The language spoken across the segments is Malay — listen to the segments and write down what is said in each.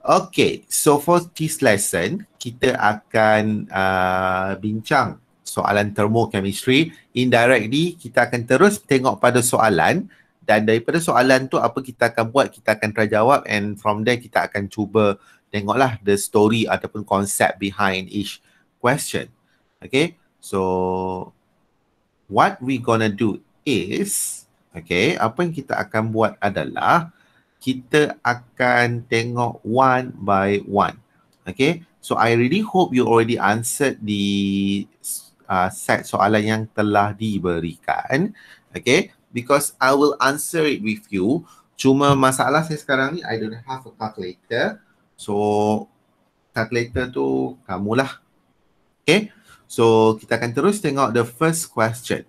Okay, so for this lesson, kita akan bincang soalan thermochemistry. Indirectly, kita akan terus tengok pada soalan dan daripada soalan tu apa kita akan buat, kita akan try jawab and from there kita akan cuba tengoklah the story ataupun konsep behind each question. Okay, so what we gonna do is, okay, apa yang kita akan buat adalah kita akan tengok one by one. Okay, so I really hope you already answered the set soalan yang telah diberikan. Okay, because I will answer it with you. Cuma masalah saya sekarang ni, I don't have a calculator. So, calculator tu kamulah. Okay, so kita akan terus tengok the first question.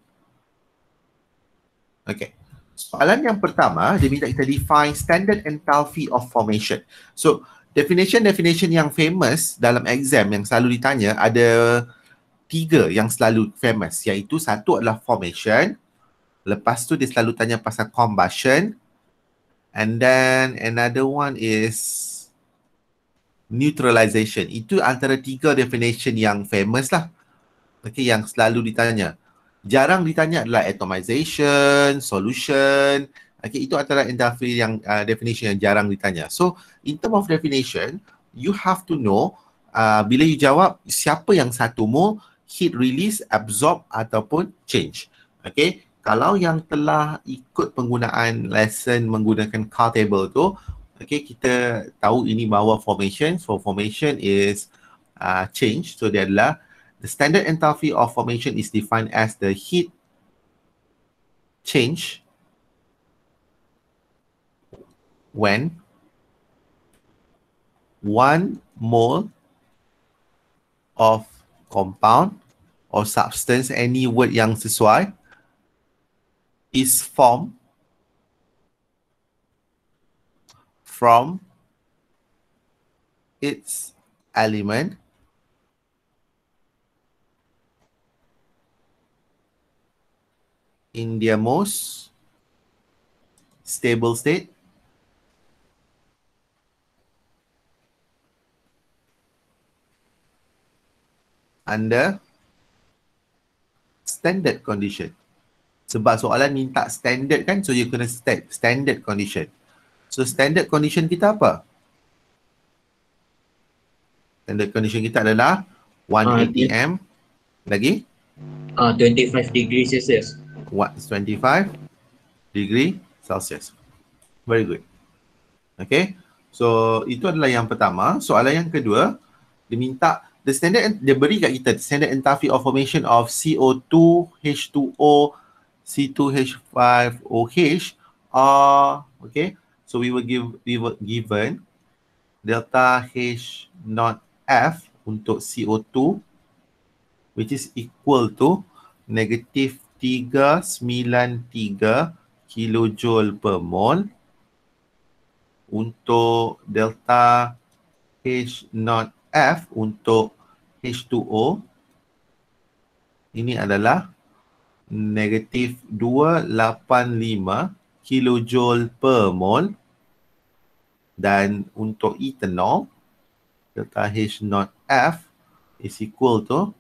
Okay. Soalan yang pertama, dia minta kita define standard enthalpy of formation. So, definition yang famous dalam exam yang selalu ditanya ada 3 yang selalu famous, iaitu satu adalah formation, lepas tu dia selalu tanya pasal combustion, and then another one is neutralization. Itu antara 3 definition yang famous lah. Okay, yang selalu ditanya. Jarang ditanya adalah atomization, solution. Okay, itu antara enthalpy yang definition yang jarang ditanya. So, in term of definition, you have to know bila you jawab siapa yang satu mole, heat release, absorb ataupun change. Okay, kalau yang telah ikut penggunaan lesson menggunakan car table tu, okay, kita tahu ini bahawa formation. So, formation is change. So, dia adalah the standard enthalpy of formation is defined as the heat change when 1 mole of compound or substance, any word yang sesuai, is formed from its element in their most stable state under standard condition. Sebab soalan minta standard kan, so you kena standard condition. So standard condition kita apa? Standard condition kita adalah 180 atm lagi 25 degrees Celsius. What is 25 degree Celsius. Very good. Okay, so itu adalah yang pertama. Soalan yang kedua, dia minta the standard, dia beri kat kita standard enthalpy of formation of CO2, H2O, C2H5OH. Okay, so we were given delta H not F untuk CO2, which is equal to negative 393 kilojoule per mole. Untuk delta H not F untuk H2O, ini adalah negatif 285 kilojoule per mole. Dan untuk ethanol, delta H not F is equal to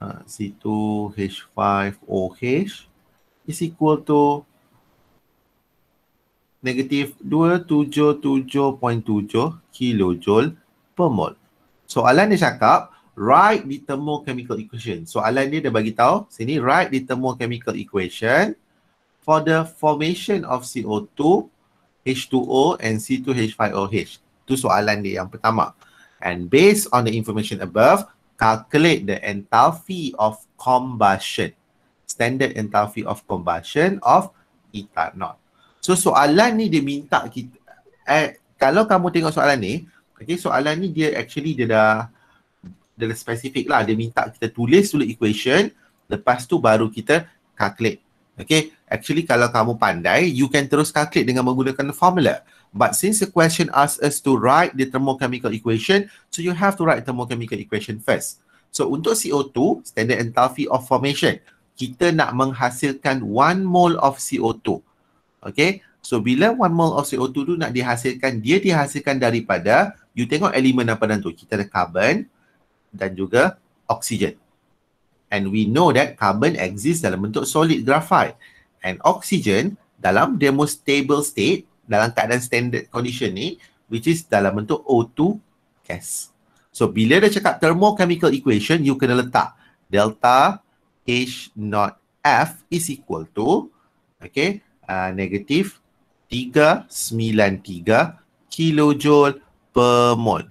C2H5OH is equal to negatif 277.7 kilojoule per mole. Soalan dia cakap, write the thermochemical equation. Soalan dia bagi tahu sini, write the thermochemical equation for the formation of CO2, H2O and C2H5OH. Itu soalan dia yang pertama. And based on the information above, calculate the enthalpy of combustion. Standard enthalpy of combustion of ethanol. So soalan ni dia minta kita, kalau kamu tengok soalan ni, okay, soalan ni dia actually dia dah spesifik lah. Dia minta kita tulis dulu equation, lepas tu baru kita calculate. Okay, actually kalau kamu pandai, you can terus calculate dengan menggunakan formula. But since the question asks us to write the thermochemical equation, so you have to write thermochemical equation first. So untuk CO2, standard enthalpy of formation, kita nak menghasilkan 1 mole of CO2. Okay, So bila 1 mole of CO2 tu nak dihasilkan, dia dihasilkan daripada, you tengok elemen apa dalam tu. Kita ada carbon dan juga oksigen. And we know that carbon exists dalam bentuk solid graphite. And oxygen dalam their most stable state, dalam keadaan standard condition ni, which is dalam bentuk O2 gas. So bila dia cakap thermochemical equation, you kena letak delta H naught F is equal to, okay, negative 393 kilojoule per mole.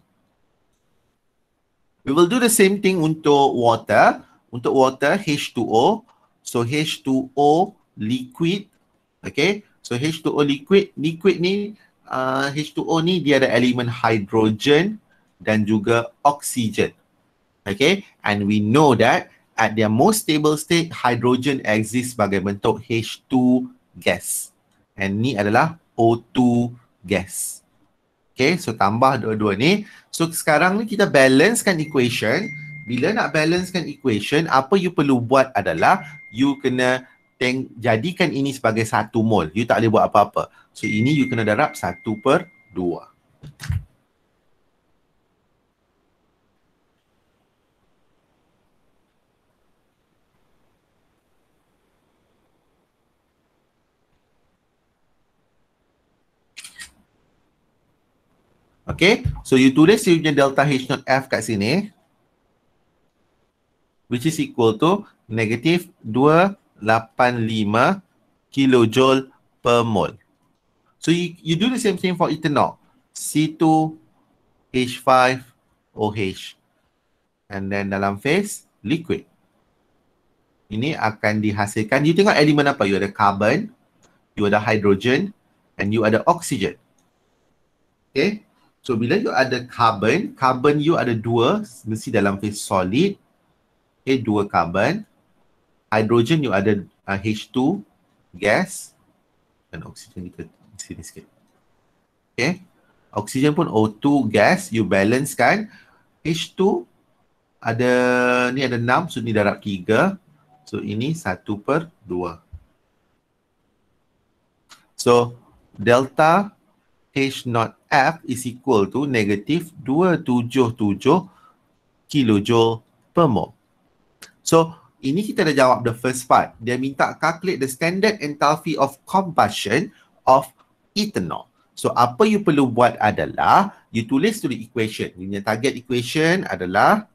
We will do the same thing untuk water. Untuk water, H2O. So H2O liquid. Okay. So H2O liquid. Liquid ni, H2O ni dia ada elemen hydrogen dan juga oxygen. Okay. And we know that at their most stable state, hydrogen exists sebagai bentuk H2 gas. And ni adalah O2 gas. Okay, so tambah dua-dua ni. So sekarang ni kita balancekan equation. Bila nak balancekan equation, apa you perlu buat adalah you kena jadikan ini sebagai 1 mol. You tak boleh buat apa-apa. So ini you kena darab 1/2. Okay, so you tulis you punya delta H naught F kat sini, which is equal to negative 285 kilojoule per mole. So you do the same thing for ethanol. C2H5OH. And then dalam phase, liquid. Ini akan dihasilkan, you tengok elemen apa? You ada carbon, you ada hydrogen, and you ada oxygen. Okay. So bila you ada carbon, carbon you ada 2, mesti dalam phase solid. Okay, 2 carbon. Hydrogen you ada H2 gas. Dan oksigen kita sini sikit. Okay. Oksigen pun O2 gas. You balance kan. H2 ada, ni ada 6. So ni darab 3. So ini 1/2. So delta H naught F is equal to negative 277 kilojoule per mole. So, ini kita dah jawab the first part. Dia minta calculate the standard enthalpy of combustion of ethanol. So, apa you perlu buat adalah, you tulis to the equation. You punya target equation adalah,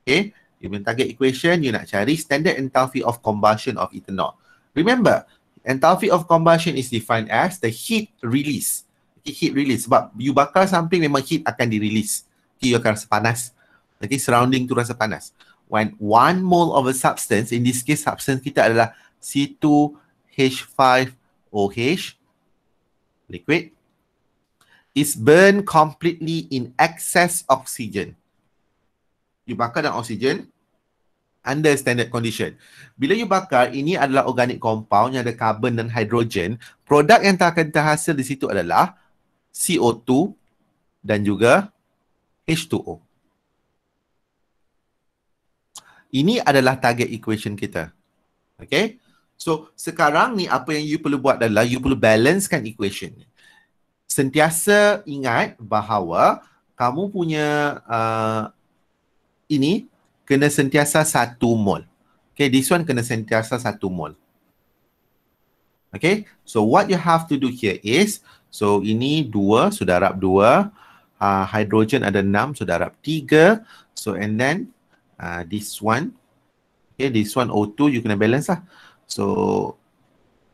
okay, you punya target equation, you nak cari standard enthalpy of combustion of ethanol. Remember, enthalpy of combustion is defined as the heat release. Okay, heat release. Sebab you bakar something, memang heat akan di-release. Okay, you akan rasa panas. Okay, surrounding tu rasa panas. When 1 mole of a substance, in this case, substance kita adalah C2H5OH, liquid, is burned completely in excess oxygen. You bakar dengan oxygen under standard condition. Bila you bakar, ini adalah organic compound yang ada carbon dan hydrogen. Produk yang akan terhasil di situ adalah CO2 dan juga H2O. Ini adalah target equation kita. Okay? So, sekarang ni apa yang you perlu buat adalah you perlu balancekan equation. Sentiasa ingat bahawa kamu punya ini kena sentiasa 1 mol. Okay, this one kena sentiasa 1 mol. Okay, so what you have to do here is, so ini 2, so darab 2. Hydrogen ada 6, so darab 3. So and then this one, okay, this one O2 you kena balance lah. So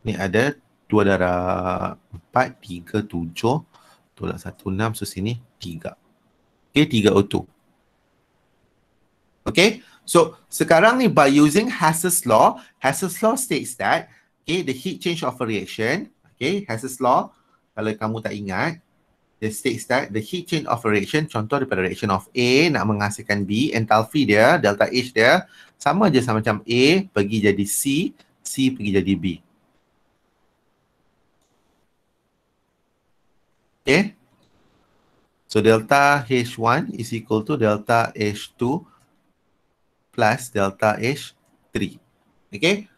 ni ada 2 darab 4, 3, 7, tolak 1, 6, so sini 3. Okay, 3 O2. Okay, so sekarang ni by using Hess's law states that, okay, the heat change of a reaction, okay, Hess's law, kalau kamu tak ingat, it states that the heat change of a reaction, contoh daripada reaction of A nak menghasilkan B, enthalpy dia, delta H dia, sama je sama macam A pergi jadi C, C pergi jadi B. Okay, so delta H1 is equal to delta H2 plus delta H3. Okay.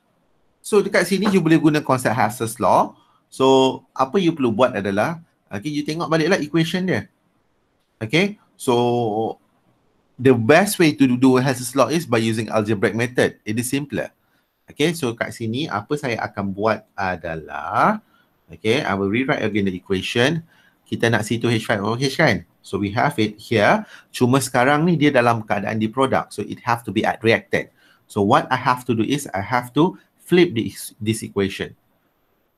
So dekat sini you boleh guna konsep Hess's law. So, apa you perlu buat adalah, okay, you tengok baliklah equation dia. Okay, so the best way to do Hess's law is by using algebraic method. It is simpler. Okay, so kat sini apa saya akan buat adalah, okay, I will rewrite again the equation. Kita nak C2H5OH kan? So we have it here. Cuma sekarang ni dia dalam keadaan di product. So it have to be at reactant. So what I have to do is I have to flip this equation.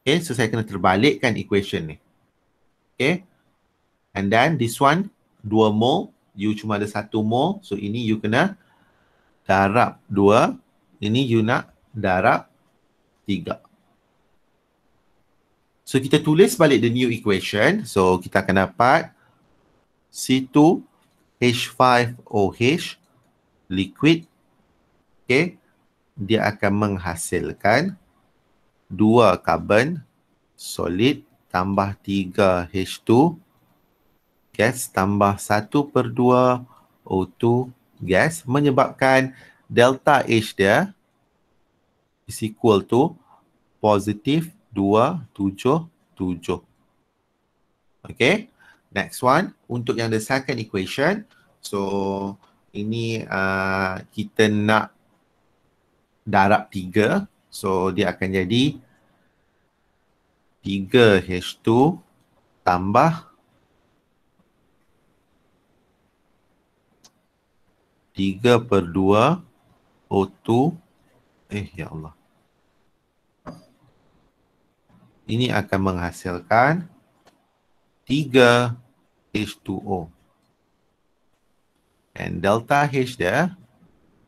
Okay, so saya kena terbalikkan equation ni. Okay, and then this one 2 mol, you cuma ada 1 mol. So ini you kena darab 2. Ini you nak darab 3. So kita tulis balik the new equation. So kita akan dapat C2H5OH liquid. Okay, dia akan menghasilkan 2 carbon solid tambah 3 H2 gas tambah 1/2 O2 gas, menyebabkan delta H dia is equal to positive 277. Okay, next one untuk yang the second equation. So ini kita nak darab 3. So dia akan jadi 3 H2 tambah 3/2 O2. Ya Allah. Ini akan menghasilkan 3 H2O. And delta H dia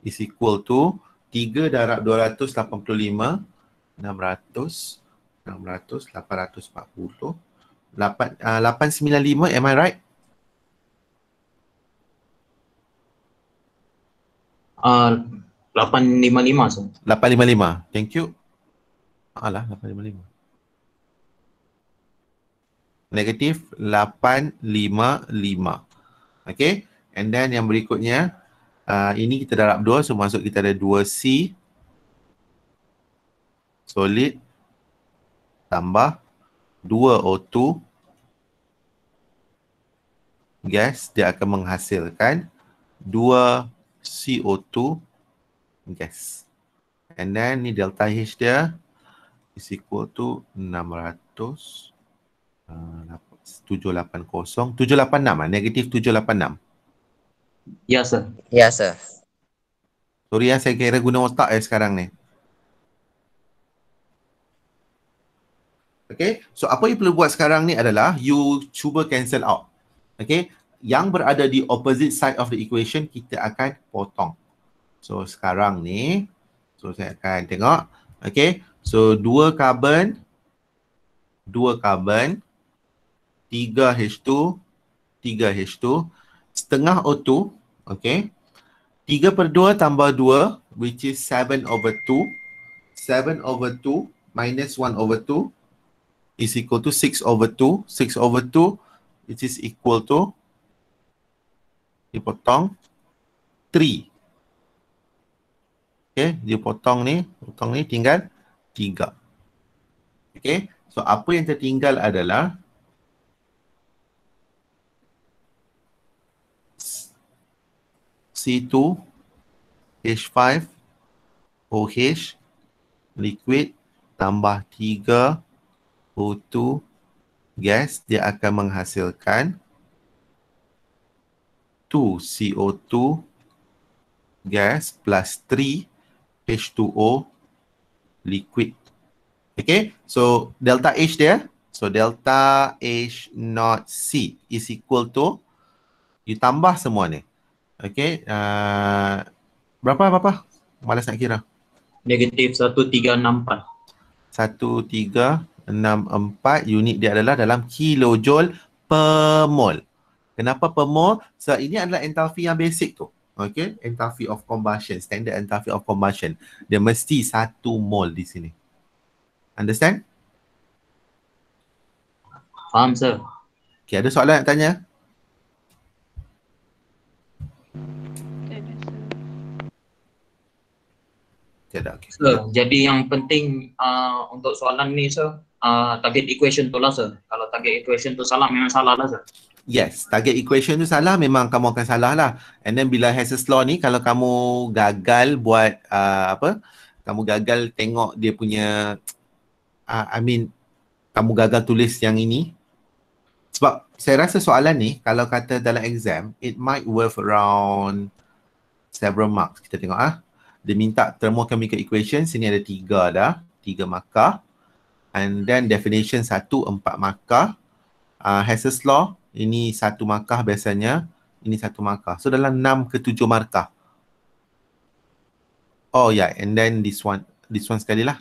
is equal to 3 darab 285, 600, 840, 895, am I right? 855 sir. 855, thank you. Alah, 855. Negatif 855. Okay, and then yang berikutnya, ini kita darab 2, so masuk kita ada 2C solid tambah 2 O2 gas, dia akan menghasilkan 2 CO2 gas. And then ni delta H dia is equal to 600 780 786 negatif 786. Ya sir. Ya, sir. Sorry saya kira guna otak sekarang ni. Okay, so apa you perlu buat sekarang ni adalah you cuba cancel out. Okay, yang berada di opposite side of the equation kita akan potong. So sekarang ni, so saya akan tengok. Okay, so 2 carbon, 3 H2, 3 H2, setengah O2, okay. 3/2 tambah 2, which is 7/2. 7/2 minus 1/2 is equal to 6/2. 6/2, which is equal to, dipotong 3. Okay, dia potong ni tinggal 3. Okay, so apa yang tertinggal adalah C2H5OH liquid tambah 3 O2 gas, dia akan menghasilkan 2 CO2 gas plus 3 H2O liquid. Okay, so delta H dia, so delta H not C is equal to, you tambah semua ni. Okay, berapa? Malas nak kira. Negatif 1364. 1364, unit dia adalah dalam kilojoule per mol. Kenapa per mol? Sebab ini adalah enthalpy yang basic tu. Okay, enthalpy of combustion, standard enthalpy of combustion. Dia mesti 1 mol di sini. Understand? Faham sir. Okay, ada soalan nak tanya? Tiada, okay. Sir, jadi yang penting untuk soalan ni sir, target equation tu lah sir. Kalau target equation tu salah, memang salah lah sir. Yes, target equation tu salah, memang kamu akan salah lah. And then bila Hess's law ni, kalau kamu gagal buat kamu gagal tengok dia punya kamu gagal tulis yang ini. Sebab saya rasa soalan ni, kalau kata dalam exam, it might worth around several marks. Kita tengok dia minta thermochemical equation, sini ada 3 dah, 3 markah. And then definition 1, 4 markah. Hess's law, ini 1 markah biasanya, ini 1 markah. So dalam 6 ke 7 markah. Oh yeah, and then this one sekali lah.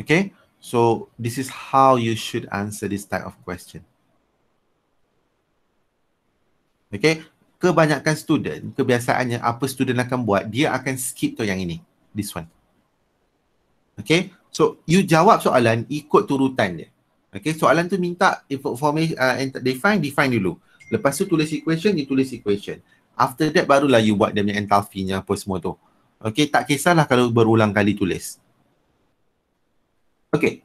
Okay, so this is how you should answer this type of question. Okay, kebanyakan student, kebiasaannya apa student akan buat, dia akan skip tu yang ini, this one. Okay, so you jawab soalan ikut turutan dia. Okay, soalan tu minta information, define dulu. Lepas tu tulis equation, you tulis equation. After that, barulah you buat dia punya enthalpy-nya apa semua tu. Okay, tak kisahlah kalau berulang kali tulis. Okay.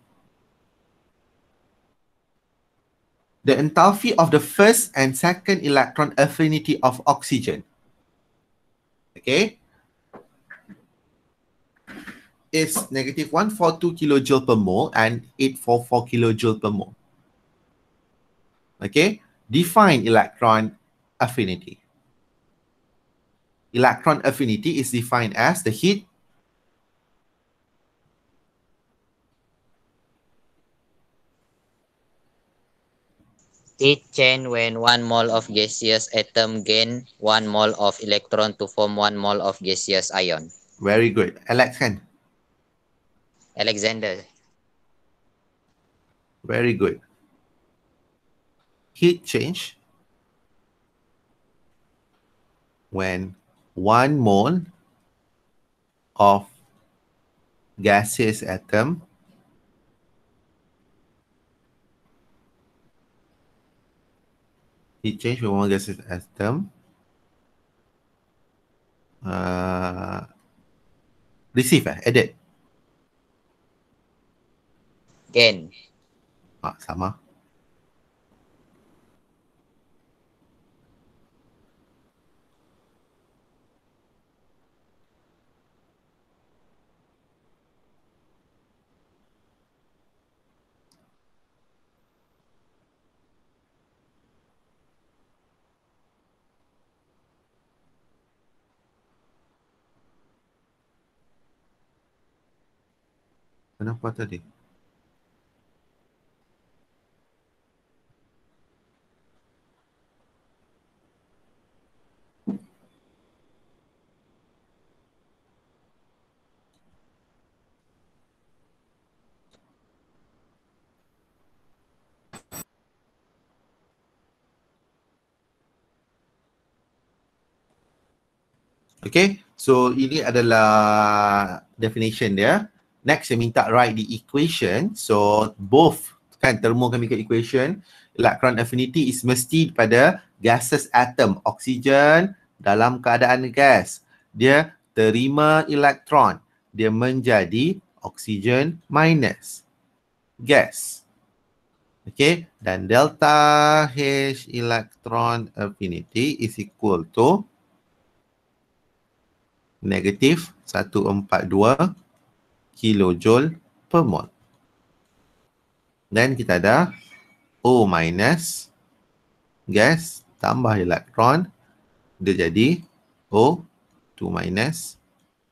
The enthalpy of the first and second electron affinity of oxygen. Okay. Is negative 142 kilojoule per mole and 844 kilojoule per mole. Okay. Define electron affinity. Electron affinity is defined as the heat heat change when 1 mole of gaseous atom gain 1 mole of electron to form 1 mole of gaseous ion. Very good. Alex kan? Alexander. Very good. Heat change when 1 mole of gaseous atom heat change when 1 gaseous atom receive edit. Gain. Sama. Kenapa tadi? Okay, so ini adalah definition dia. Next, saya minta write the equation. So, both kan thermochemical equation, electron affinity is mesti pada gaseous atom. Oksigen dalam keadaan gas. Dia terima elektron. Dia menjadi oksigen minus gas. Okay, dan delta H electron affinity is equal to negatif 142 kilojoule per mole. Dan kita ada O minus gas tambah elektron, dia jadi O2 minus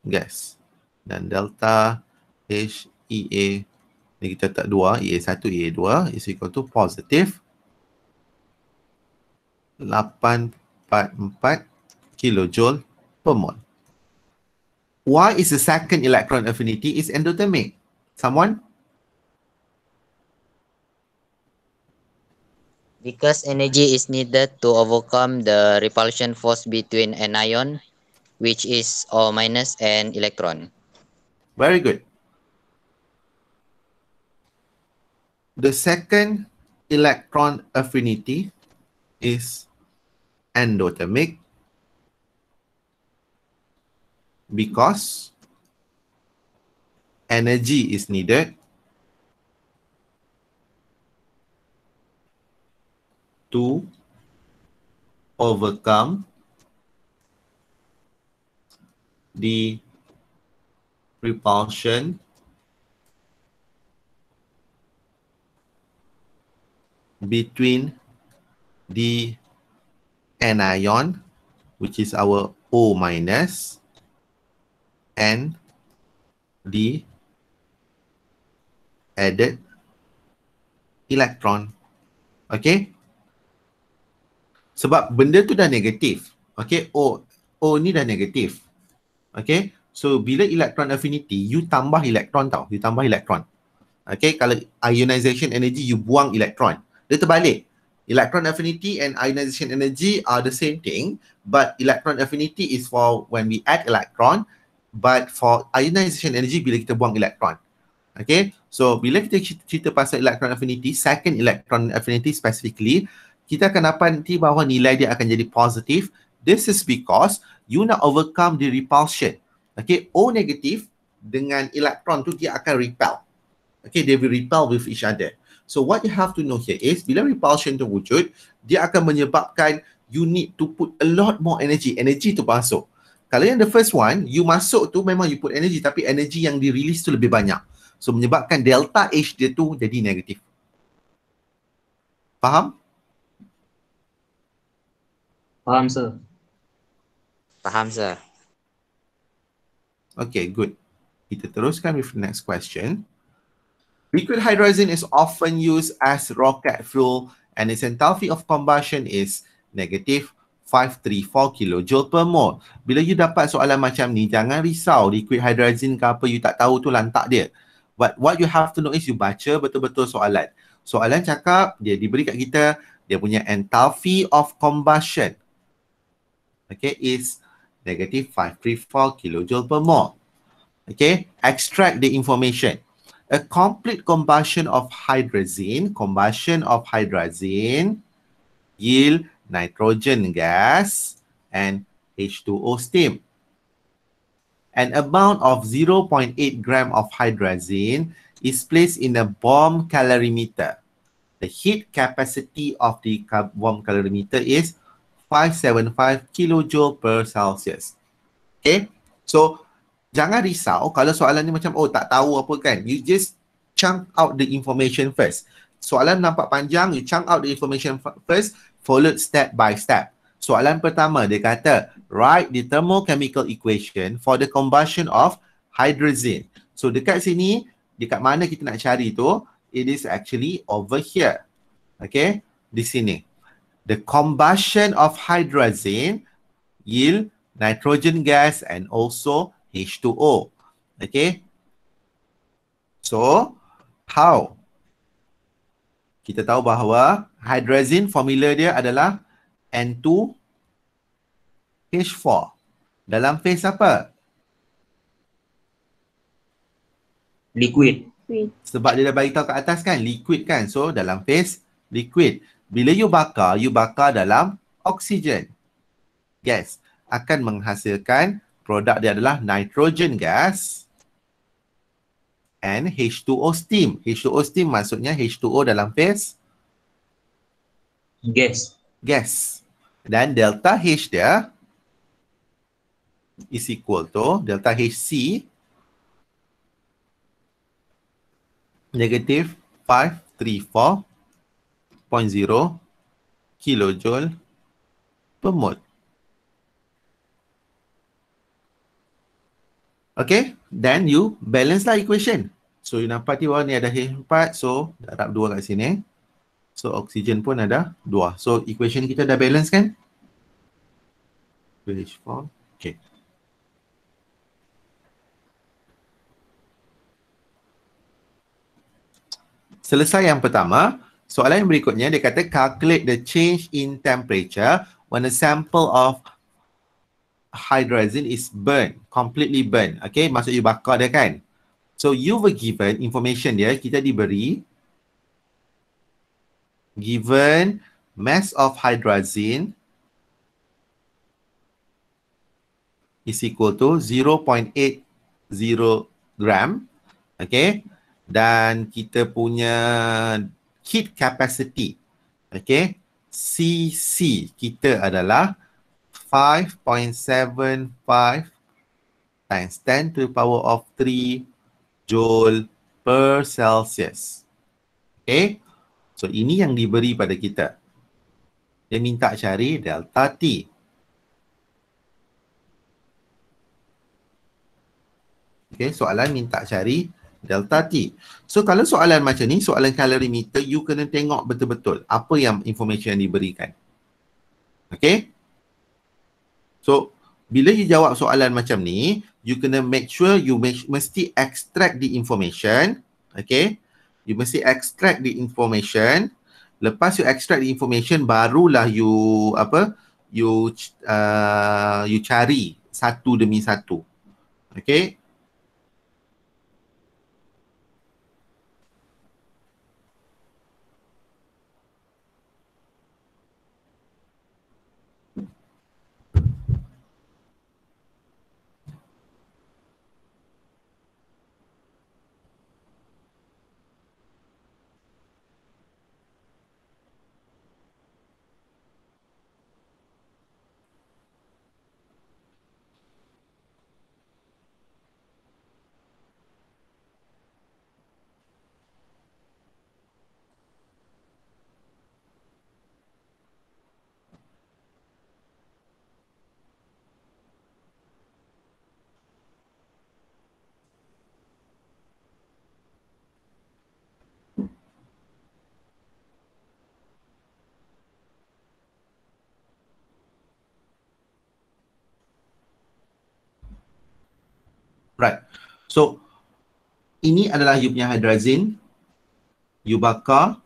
gas. Dan delta HEA, ni kita tak 2, EA1, EA2 is equal to positive 844 kilojoule per mole. Why is the second electron affinity is endothermic? Someone? Because energy is needed to overcome the repulsion force between an ion, which is O minus and electron. Very good. The second electron affinity is endothermic because energy is needed to overcome the repulsion between the anion, which is our O minus, and the added electron. Okay? Sebab benda tu dah negatif. Okay? O ni dah negatif. Okay? So, bila electron affinity, you tambah elektron tau. You tambah elektron. Okay? Kalau ionization energy, you buang elektron. Dia terbalik. Electron affinity and ionization energy are the same thing, but electron affinity is for when we add electron, but for ionization energy bila kita buang elektron. Okay, so bila kita cerita pasal electron affinity, second electron affinity specifically, kita akan dapat nanti bahawa nilai dia akan jadi positif. This is because you nak overcome the repulsion. Okay, O negatif dengan elektron tu dia akan repel. Okay, they will repel with each other. So what you have to know here is bila repulsion tu wujud, dia akan menyebabkan you need to put a lot more energy. Energy tu masuk. Kalau yang the first one, you masuk tu memang you put energy, tapi energy yang di-release tu lebih banyak. So menyebabkan delta H dia tu jadi negatif. Faham? Faham, sir. Faham, sir. Okay, good. Kita teruskan with the next question. Liquid hydrogen is often used as rocket fuel and its enthalpy of combustion is negative 534 kilojoule per mole. Bila you dapat soalan macam ni, jangan risau liquid hydrogen ke apa, you tak tahu tu lantak dia. But what you have to know is you baca betul-betul soalan. Soalan cakap, dia diberi kat kita, dia punya enthalpy of combustion, okay, is negative 534 kilojoule per mole. Okay, extract the information. A complete combustion of hydrazine yield nitrogen gas and H2O steam. An amount of 0.8 gram of hydrazine is placed in a bomb calorimeter. The heat capacity of the bomb calorimeter is 575 kilojoule per Celsius. Okay, so jangan risau kalau soalan ni macam, oh tak tahu apa kan. You just chunk out the information first. Soalan nampak panjang, you chunk out the information first, followed step by step. Soalan pertama, dia kata, write the thermochemical equation for the combustion of hydrazine. So dekat sini, dekat mana kita nak cari tu, it is actually over here. Okay, di sini. The combustion of hydrazine yield nitrogen gas and also H2O. Okay. So, how? Kita tahu bahawa hydrazine formula dia adalah N2H4. Dalam phase apa? Liquid. Sebab dia dah bagi tahu kat atas kan, liquid kan. So, dalam phase liquid. Bila you bakar dalam oksigen. Gas akan menghasilkan produk dia adalah nitrogen gas and H2O steam. H2O steam maksudnya H2O dalam phase gas. Dan delta H dia is equal to delta HC negative 534.0 kilojoule per mole. Okay, then you balance lah equation. So, you nampak di bawah ni ada H4. So, darab 2 kat sini. So, oksigen pun ada 2. So, equation kita dah balance kan? H4. Okay. Selesai yang pertama. Soalan yang berikutnya, dia kata calculate the change in temperature when a sample of hydrazine is burned, completely burned. Okay, maksud you bakar dia kan? So, you were given information dia, kita diberi given mass of hydrazine is equal to 0.80 gram Okay. Dan kita punya heat capacity, okay, CC kita adalah 5.75 times 10 to the power of 3 joule per Celsius. Okay. So ini yang diberi pada kita. Dia minta cari delta T. Okay, soalan minta cari delta T. So kalau soalan macam ni, soalan kalorimeter, you kena tengok betul-betul apa yang information yang diberikan. Okay. So bila you jawab soalan macam ni, you kena make sure you mesti extract the information. Okay. You mesti extract the information. Lepas you extract the information, barulah you you cari satu demi satu. Okay. Right. So, ini adalah you punya hydrazine. You bakar.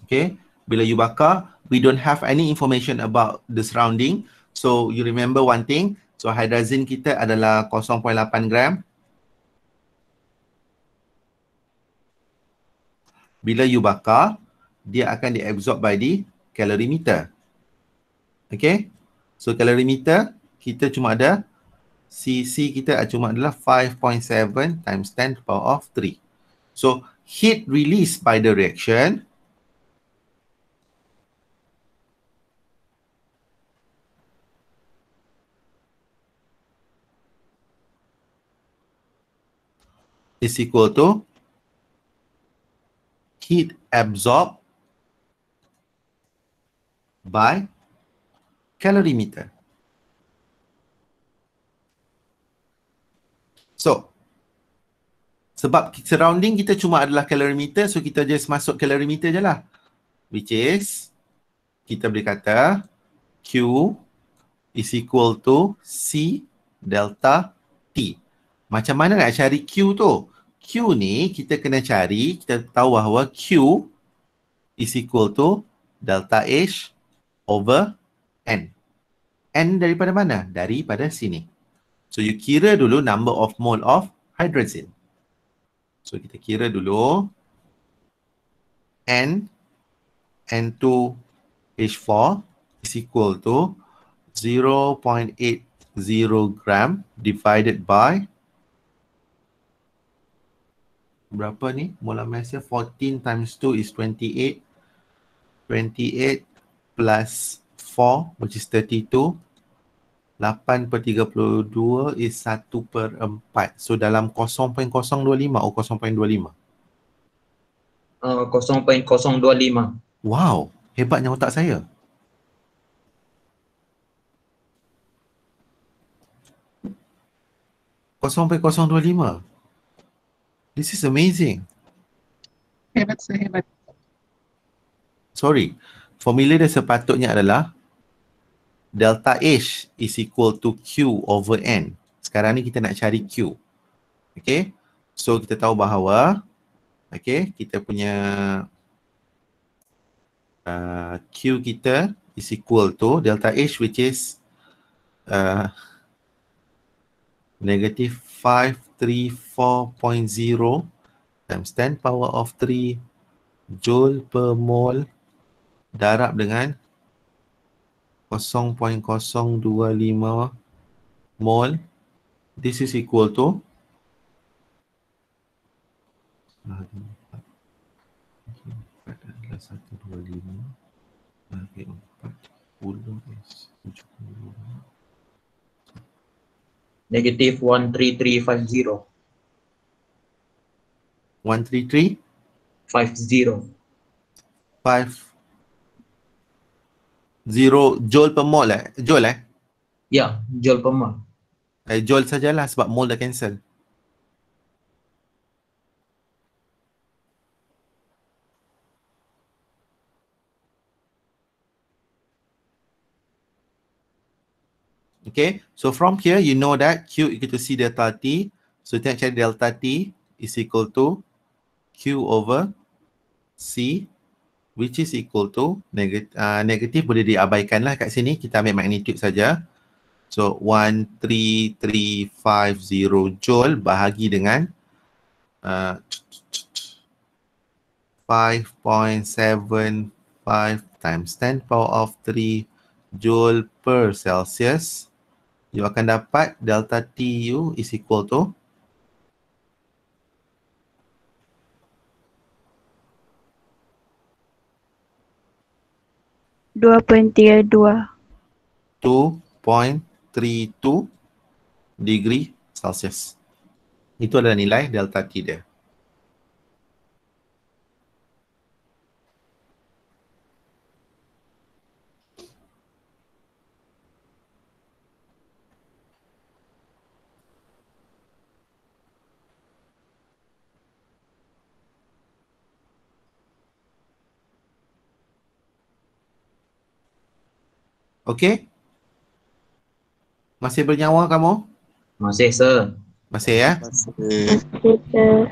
Okay. Bila you bakar, we don't have any information about the surrounding. So, you remember one thing. So, hydrazine kita adalah 0.8 gram. Bila you bakar, dia akan diabsorb by the calorimeter. Okay. So, calorimeter, kita cuma ada CC kita cuma adalah 5.7 times 10 to the power of 3. So, heat released by the reaction is equal to heat absorbed by calorimeter. So, sebab surrounding kita cuma adalah calorimeter, so kita just masuk calorimeter je lah. Which is, kita boleh kata Q is equal to C delta T. Macam mana nak cari Q tu? Q ni kita kena cari, kita tahu bahawa Q is equal to delta H over N. N daripada mana? Daripada sini. So, you kira dulu number of mole of hydrazine. So, kita kira dulu N2H4 is equal to 0.80 gram divided by berapa ni? Molar mass 14 times 2 is 28. 28 plus 4 which is 32. 8/32 is 1/4. So dalam 0.025 atau 0.25. 0.025. Wow, hebatnya otak saya. .025. This is amazing. Hebat, saya hebat. Sorry, formula dia sepatutnya adalah delta H is equal to Q over N. Sekarang ni kita nak cari Q. Okay. So, kita tahu bahawa okay, kita punya Q kita is equal to delta H which is negative 534.0 times 10 power of 3 joule per mole darab dengan 0.025 mole. This is equal to Bahagi 4. Bahagi 4 adalah 125. Bahagi 4. 10 is 70. Negative 13350. 133 50. 50 joule per mol joule Ya, joule per mol. joule sajalah sebab mol dah cancel. Okay, so from here you know that Q equal to C delta T. So kita nak cari delta T is equal to Q over C, which is equal to negatif boleh diabaikan lah kat sini. Kita ambil magnitude saja. So 13350 joule bahagi dengan 5.75 times 10 power of 3 joule per Celsius. You akan dapat delta TU is equal to 2.32. 2.32 degree Celsius. Itu adalah nilai delta T dia. Okey? Masih bernyawa kamu? Masih, sir. Masih ya? Kita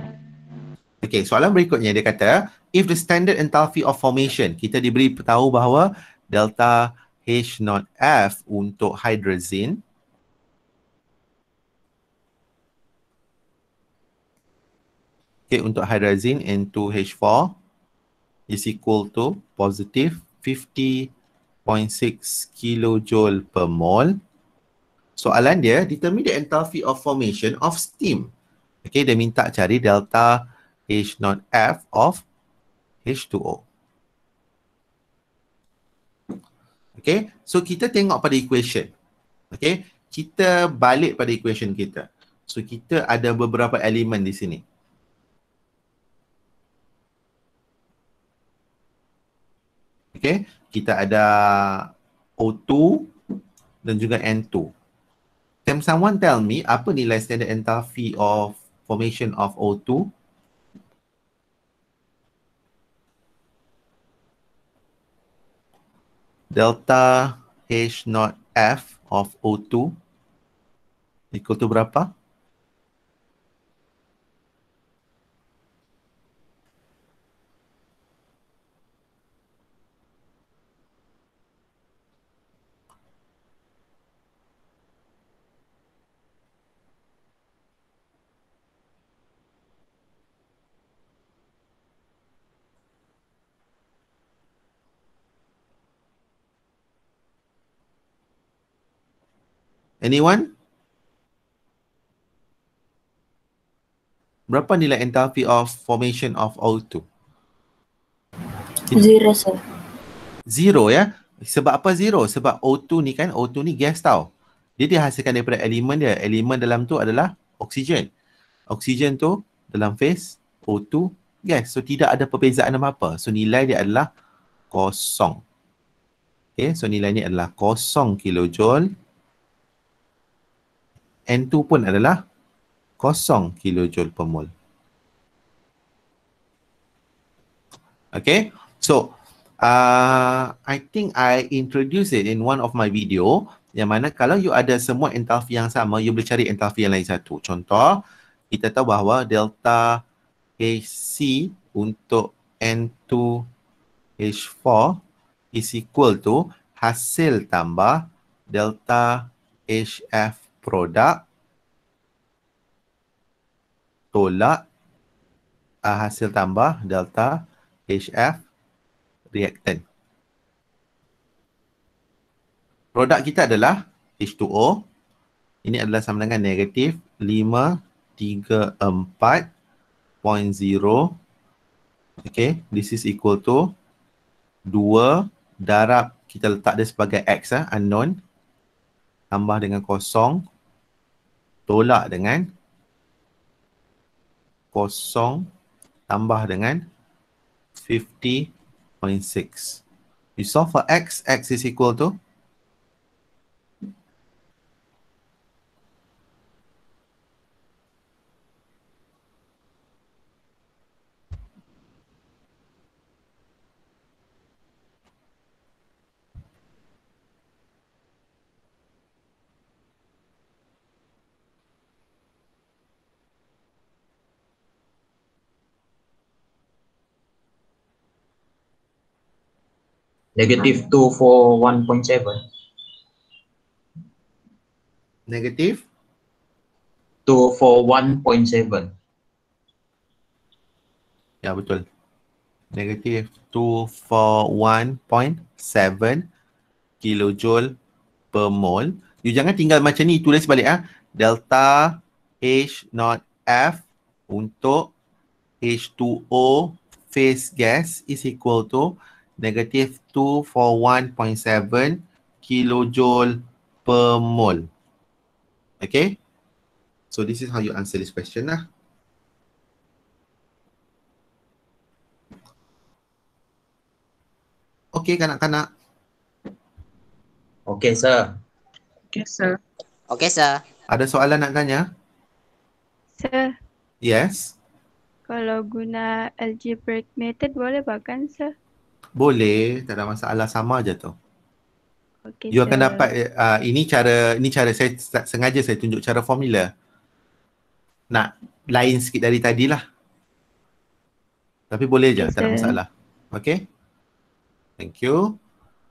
Okey, soalan berikutnya dia kata, if the standard enthalpy of formation, kita diberi tahu bahawa delta H naught F untuk hydrazine untuk hydrazine N2H4 is equal to positive 50.6 kilojoule per mole. Soalan dia, determine the enthalpy of formation of steam. Okay, dia minta cari delta H naught F of H2O. Okay, so kita tengok pada equation. Okay, kita balik pada equation kita. So kita ada beberapa elemen di sini. Okay, kita ada O2 dan juga N2. Can someone tell me apa nilai standard enthalpy of formation of O2? Delta H naught F of O2 equal to berapa? Anyone? Berapa nilai enthalpy of formation of O2? 0, sir. Zero ya. Sebab apa zero? Sebab O2 ni kan, O2 ni gas tau. Dia dihasilkan daripada elemen dia. Elemen dalam tu adalah oksigen. Oksigen tu dalam phase O2 gas. So tidak ada perbezaan apa-apa. So nilai dia adalah kosong. Okay, so nilai ni adalah kosong kilojoule. N2 pun adalah kosong kilojoule per mol. Okay, so I think I introduce it in one of my video yang mana kalau you ada semua enthalpy yang sama, you boleh cari enthalpy yang lain satu. Contoh, kita tahu bahawa delta HC untuk N2H4 is equal to hasil tambah delta HF produk tolak hasil tambah delta HF reactant. Produk kita adalah H2O. Ini adalah sama dengan negatif 534 Okay, this is equal to 2 darab, kita letak dia sebagai X, unknown, tambah dengan kosong, tolak dengan kosong, tambah dengan 50.6. You solve for X, X is equal to Negative 2 for 1.7. negative 2 for 1.7. Ya, betul. Negative 241.7 kilojoule per mole. You jangan tinggal macam ni, tulis balik delta H naught F untuk H2O phase gas is equal to negative 241.7 kilojoule per mole. Okay? So this is how you answer this question lah. Okay, kanak-kanak. Okay, sir. Okay, sir. Okay, sir. Ada soalan nak tanya? Sir, Yes? kalau guna algebraic method boleh bahkan, sir? Boleh, tak ada masalah, sama je tu. Okay, You sir. akan dapat ini cara saya sengaja saya tunjuk cara formula. Nak lain sikit dari tadi lah. Tapi boleh je, Okay, tak ada sir. masalah. Okay? Thank you.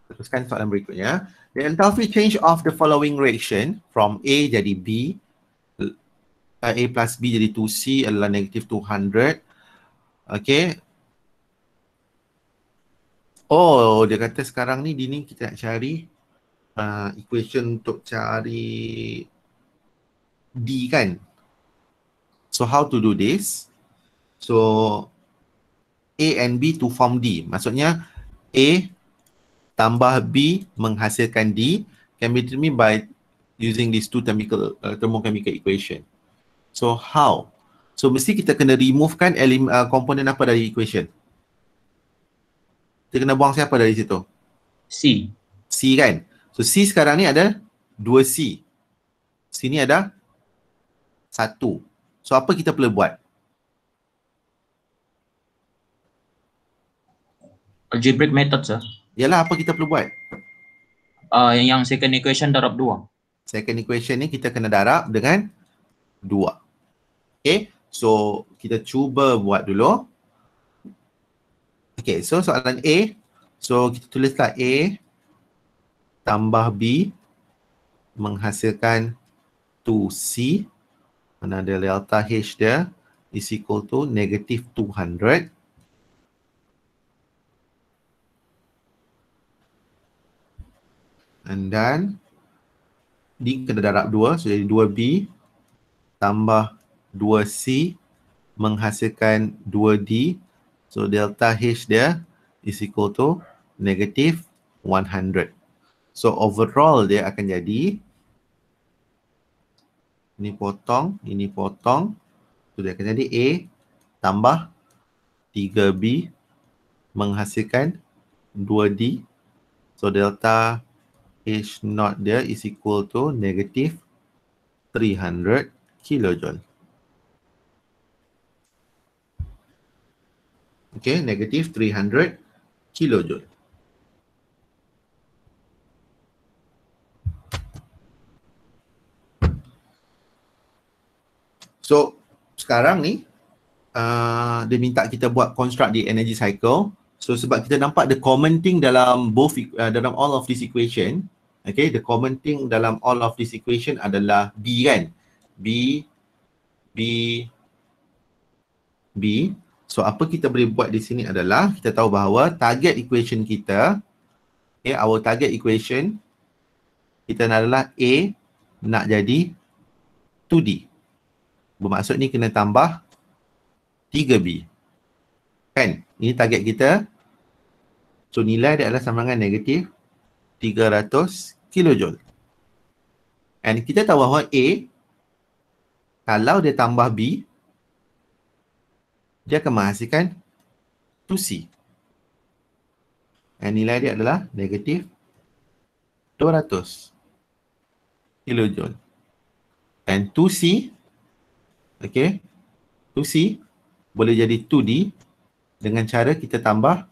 Teruskan soalan berikutnya. The enthalpy change of the following reaction from A jadi B, A plus B jadi 2C adalah negative 200. Okay. Oh, dia kata sekarang ni Dini kita nak cari equation untuk cari D kan. So how to do this? So A and B to form D. Maksudnya A tambah B menghasilkan D can be determined by using these two thermochemical equation. So how? So mesti kita kena remove kan komponen apa dari equation? Kita kena buang siapa dari situ? C. C kan? So C sekarang ni ada 2C. Sini ada 1. So apa kita perlu buat? Algebraic method, sir. Yalah, apa kita perlu buat? Yang second equation darab 2. Second equation ni kita kena darab dengan 2. Okay, so kita cuba buat dulu. Okay, so soalan A. So kita tulislah A tambah B menghasilkan 2C. Mana ada delta H dia is equal to negative 200. And then D kena darab 2, so jadi 2B tambah 2C menghasilkan 2D. So delta H dia is equal to negative 100. So overall dia akan jadi ini potong, so dia akan jadi A tambah 3B menghasilkan 2D. So delta H naught dia is equal to negative 300 kilojoule. Okay, negative 300 kilojoule. So, sekarang ni dia minta kita buat construct the energy cycle. So, sebab kita nampak the common thing dalam dalam all of this equation, okay, the common thing dalam all of this equation adalah B kan? B. So, apa kita boleh buat di sini adalah kita tahu bahawa target equation kita, okay, our target equation kita adalah A nak jadi 2D. Bermaksud ni kena tambah 3B. Kan? Ini target kita. So nilai dia adalah sama dengan negatif 300 kilojoule. And kita tahu bahawa A, kalau dia tambah B, dia akan menghasilkan 2C. And nilai dia adalah negatif 200 kilojoule. And 2C, okay, 2C boleh jadi 2D dengan cara kita tambah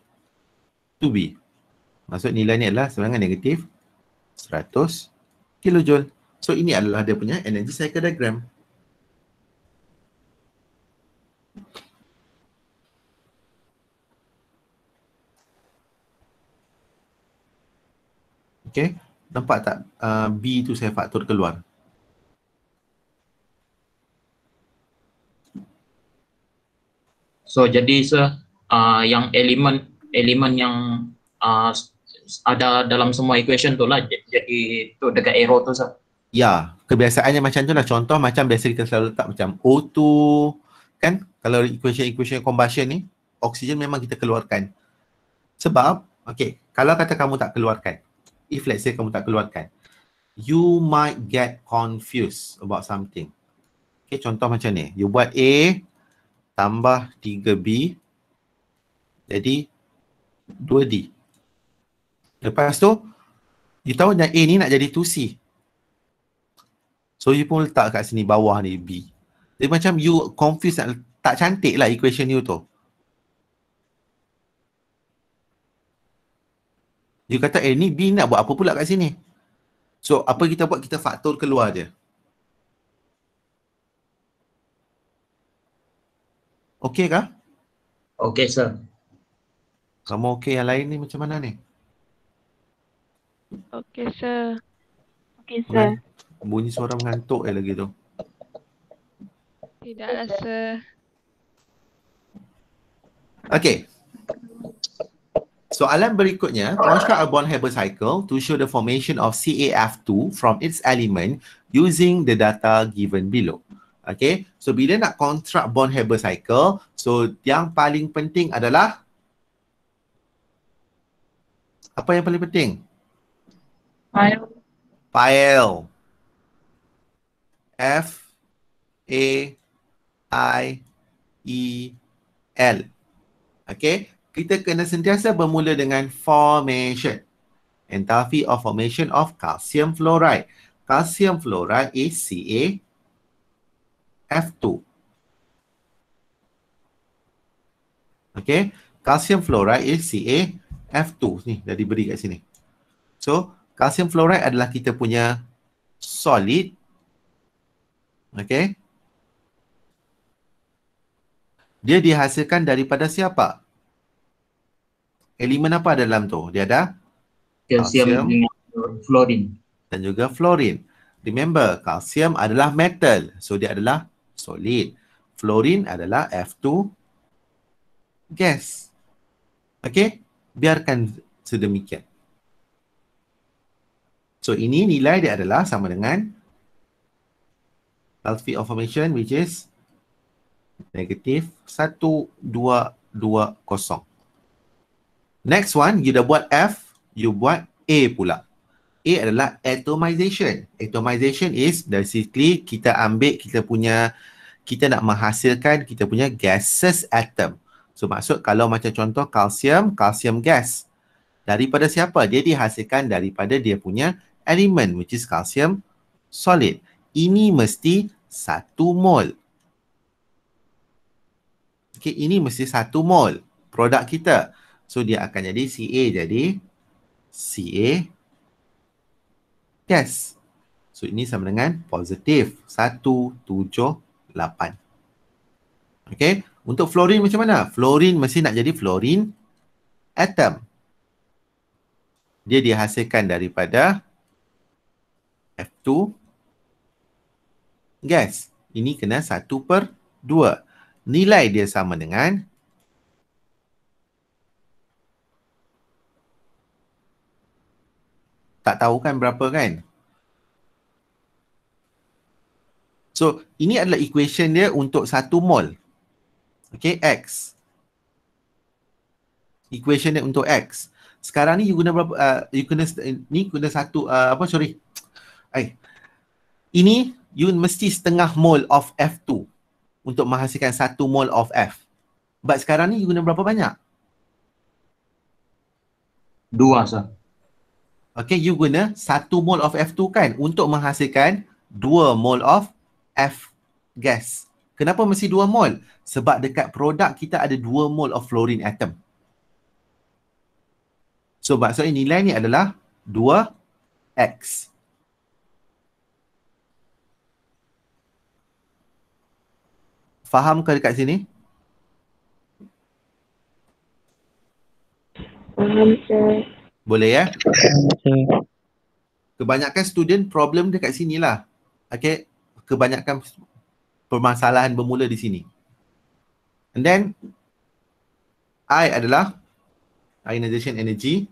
2B. Maksud nilai ni adalah sama dengan negatif 100 kilojoule. So ini adalah dia punya energy cycle diagram. Okay, nampak tak B tu saya faktor keluar. So jadi yang elemen yang ada dalam semua equation tu lah, jadi tu dekat arrow tu sah. Ya, kebiasaannya macam tu lah. Contoh macam biasa kita selalu letak macam O2, kan? Kalau equation combustion ni, oksigen memang kita keluarkan. Sebab, okay, kalau kata kamu tak keluarkan, if let's say kamu tak keluarkan, you might get confused about something. Okay, contoh macam ni. You buat A tambah 3B, jadi 2D. Lepas tu, you tahu yang A ni nak jadi 2C. So, you pun letak kat sini bawah ni B. Jadi macam you confused, tak cantik lah equation you tu. You kata, ni B nak buat apa pula kat sini? So, apa kita buat? Kita faktor keluar je. Okey kah? Okay, sir. Kamu okey, yang lain ni macam mana ni? Okay, sir. Okay, sir. Bunyi suara mengantuk lagi tu. Tidaklah, sir. Okay. Soalan berikutnya, construct a Born-Haber cycle to show the formation of CaF2 from its element using the data given below. Okay, so bila nak construct Born-Haber cycle, so yang paling penting adalah apa yang paling penting? File. F-A-I-E-L. Okay, kita kena sentiasa bermula dengan formation. Enthalpy of formation of calcium fluoride. Calcium fluoride is CaF2. Okay, calcium fluoride is CaF2. Ni dah diberi kat sini. So, calcium fluoride adalah kita punya solid. Okay. Dia dihasilkan daripada siapa? Elemen apa dalam tu? Dia ada Calcium dengan fluorine. dan juga fluorine. Remember, calcium adalah metal. So, dia adalah solid. Fluorine adalah F2 gas. Okay? Biarkan sedemikian. So, ini nilai dia adalah sama dengan enthalpy of formation which is negatif 1220. Next one, you dah buat F, you buat A pula. A adalah atomization. Atomization is basically kita ambil kita nak menghasilkan kita punya gaseous atom. So maksud kalau macam contoh calcium gas. Daripada siapa? Dia dihasilkan daripada dia punya elemen which is calcium solid. Ini mesti 1 mol. Okay, ini mesti 1 mol produk kita. So dia akan jadi Ca jadi Ca gas. So ini sama dengan positif 178. Okay, untuk fluorine macam mana? Fluorine mesti nak jadi fluorine atom. Dia dihasilkan daripada F2 gas. Ini kena 1/2. Nilai dia sama dengan tak tahu kan berapa kan? So, ini adalah equation dia untuk 1 mol. Okay, X. Equation dia untuk X. Sekarang ni you guna berapa, you guna, ni guna satu, ini you mesti setengah mol of F2 untuk menghasilkan 1 mol of F. But sekarang ni you guna berapa banyak? 2, sir. Okay, you guna 1 mol of F2 kan untuk menghasilkan 2 mol of F gas. Kenapa mesti 2 mol? Sebab dekat produk kita ada 2 mol of fluorine atom. So maksudnya nilai ni adalah 2X. Faham ke dekat sini? Faham, sir. Boleh ya? Kebanyakan student problem dekat sini lah. Okay, kebanyakan permasalahan bermula di sini. And then I adalah ionization energy.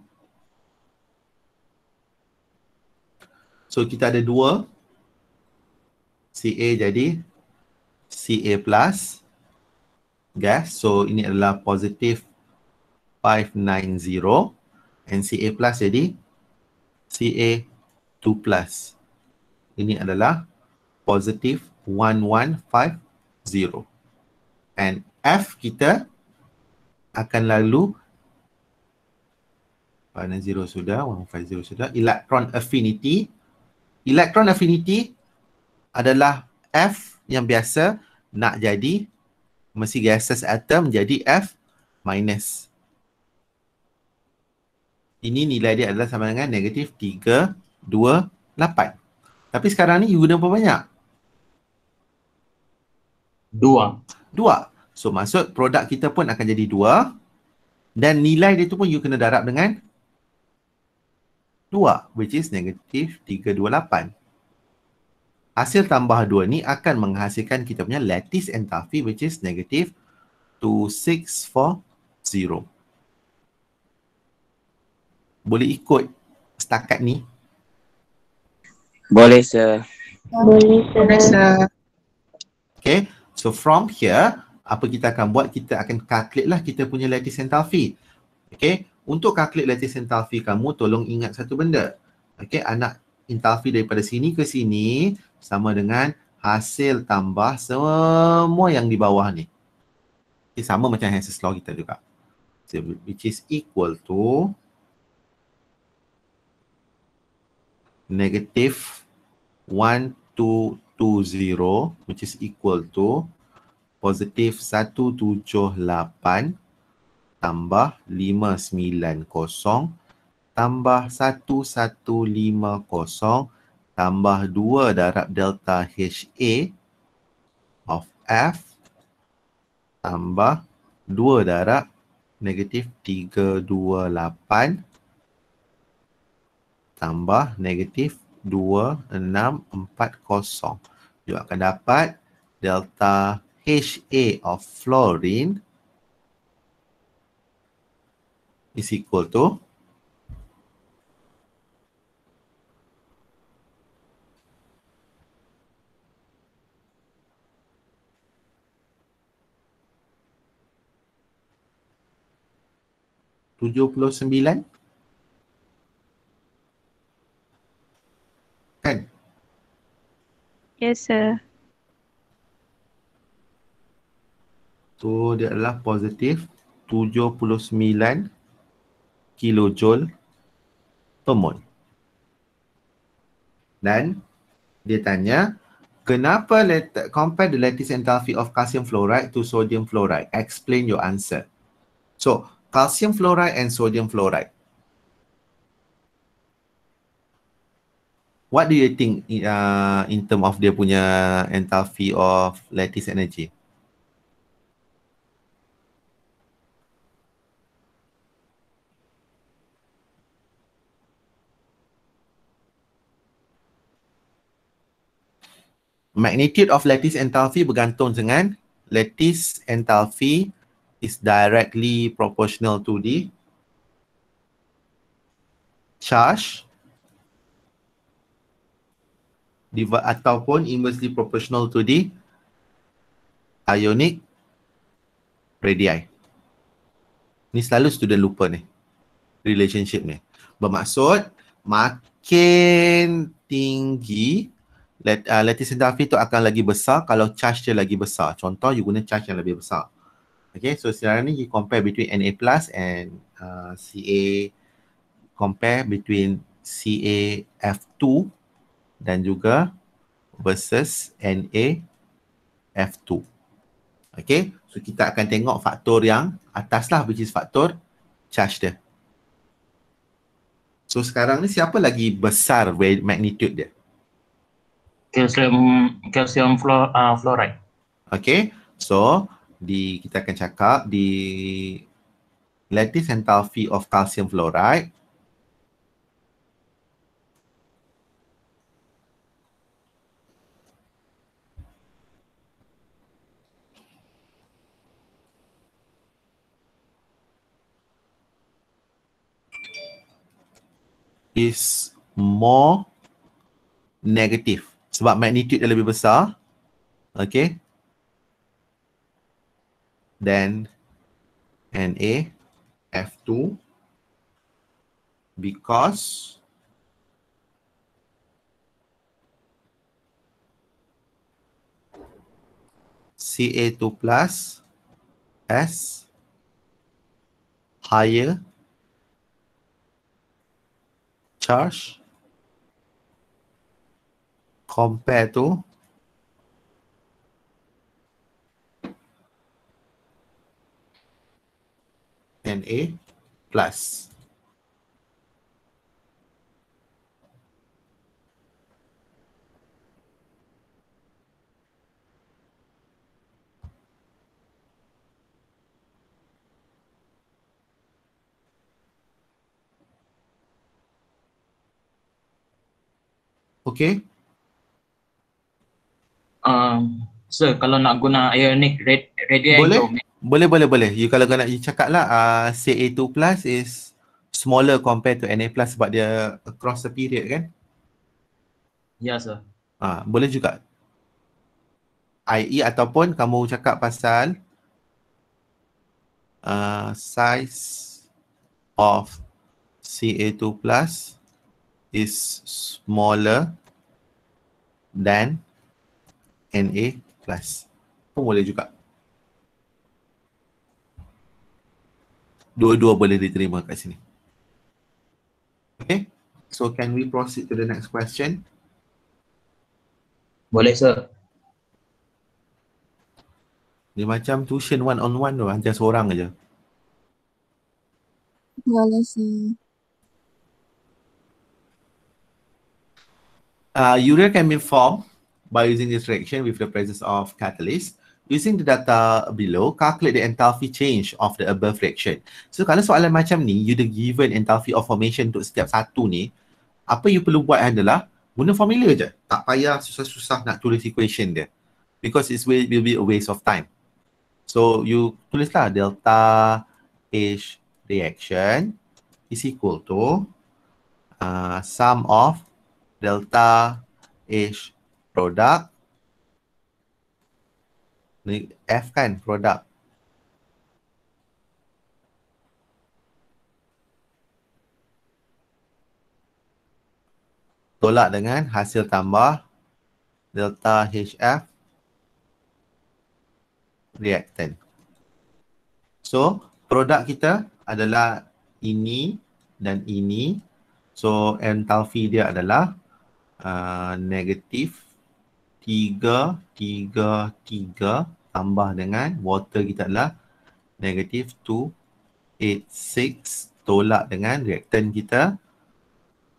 So kita ada 2 Ca jadi Ca plus gas. So ini adalah positive 590 and Ca plus jadi Ca2 plus. Ini adalah positive 1150. And F kita akan lalu 590 sudah, 150 sudah. Electron affinity. Electron affinity adalah F yang biasa nak jadi mesti gaseous atom jadi F minus. Ini nilai dia adalah sama dengan negatif 328. Tapi sekarang ni you guna berapa banyak? 2. 2. So maksud produk kita pun akan jadi 2 dan nilai dia tu pun you kena darab dengan 2 which is negatif 328. Hasil tambah 2 ni akan menghasilkan kita punya lattice enthalpy which is negatif 2640. Boleh ikut setakat ni? Boleh, sir. Boleh, sir. Okay, so from here, apa kita akan buat? Kita akan calculate lah kita punya lattice enthalpy. Okay, untuk calculate lattice enthalpy kamu, tolong ingat satu benda. Okay, anak enthalpy daripada sini ke sini sama dengan hasil tambah semua yang di bawah ni. Okay, sama macam Hess's law kita juga. So, which is equal to negative 1220 which is equal to positif 178 tambah 590 tambah 1150 tambah 2 darab delta HA of F tambah 2 darab negatif 328 tambah negatif 2640. You akan dapat delta HA of fluorine is equal to $79 kan? Yes, sir. So dia adalah positif 79 kilojoule per mol. Dan dia tanya, kenapa compare the lattice enthalpy of calcium fluoride to sodium fluoride? Explain your answer. So, calcium fluoride and sodium fluoride. What do you think in term of dia punya enthalpy of lattice energy? Magnitude of lattice enthalpy bergantung dengan lattice enthalpy is directly proportional to the charge ataupun inversely proportional to the ionic radii. Ni selalu student lupa ni, relationship ni. Bermaksud makin tinggi lattice enthalpy tu akan lagi besar kalau charge dia lagi besar. Contoh, you guna charge yang lebih besar. Okay, so sekarang ni you compare between Na plus and Ca, compare between CaF2 dan juga versus NaF2. Okay, so kita akan tengok faktor yang atas lah, which is faktor charge dia. So sekarang ni siapa lagi besar magnitude dia? Calcium fluoride. Okay, so kita akan cakap di lattice enthalpy of calcium fluoride is more negative sebab magnitude dia lebih besar, okay, than NaF2 because Ca2 plus has higher charge compared to Na plus. Okay, Sir, kalau nak guna ionic radii boleh? tu, Boleh. You kalau nak you cakap lah Ca2 plus is smaller compared to Na plus sebab dia across the period kan? ya sir. Boleh juga. IE ataupun kamu cakap pasal size of Ca2 plus is smaller than Na plus. Pun boleh juga. Dua-dua boleh diterima kat sini. Okay, so can we proceed to the next question? Boleh sir. Ni macam tuition one on one tu, ajar seorang aja. Boleh sir. Urea can be formed by using this reaction with the presence of catalyst. Using the data below, calculate the enthalpy change of the above reaction. So kalau soalan macam ni, you the given enthalpy of formation untuk setiap satu ni, apa you perlu buat adalah guna formula je. Tak payah susah-susah nak tulis equation dia. Because it will be a waste of time. So you tulislah delta H reaction is equal to sum of delta H product, ni F kan, product, tolak dengan hasil tambah delta HF reactant. So produk kita adalah ini dan ini. So enthalpy dia adalah negatif 333 tambah dengan water kita adalah negatif 286 tolak dengan reaktan kita.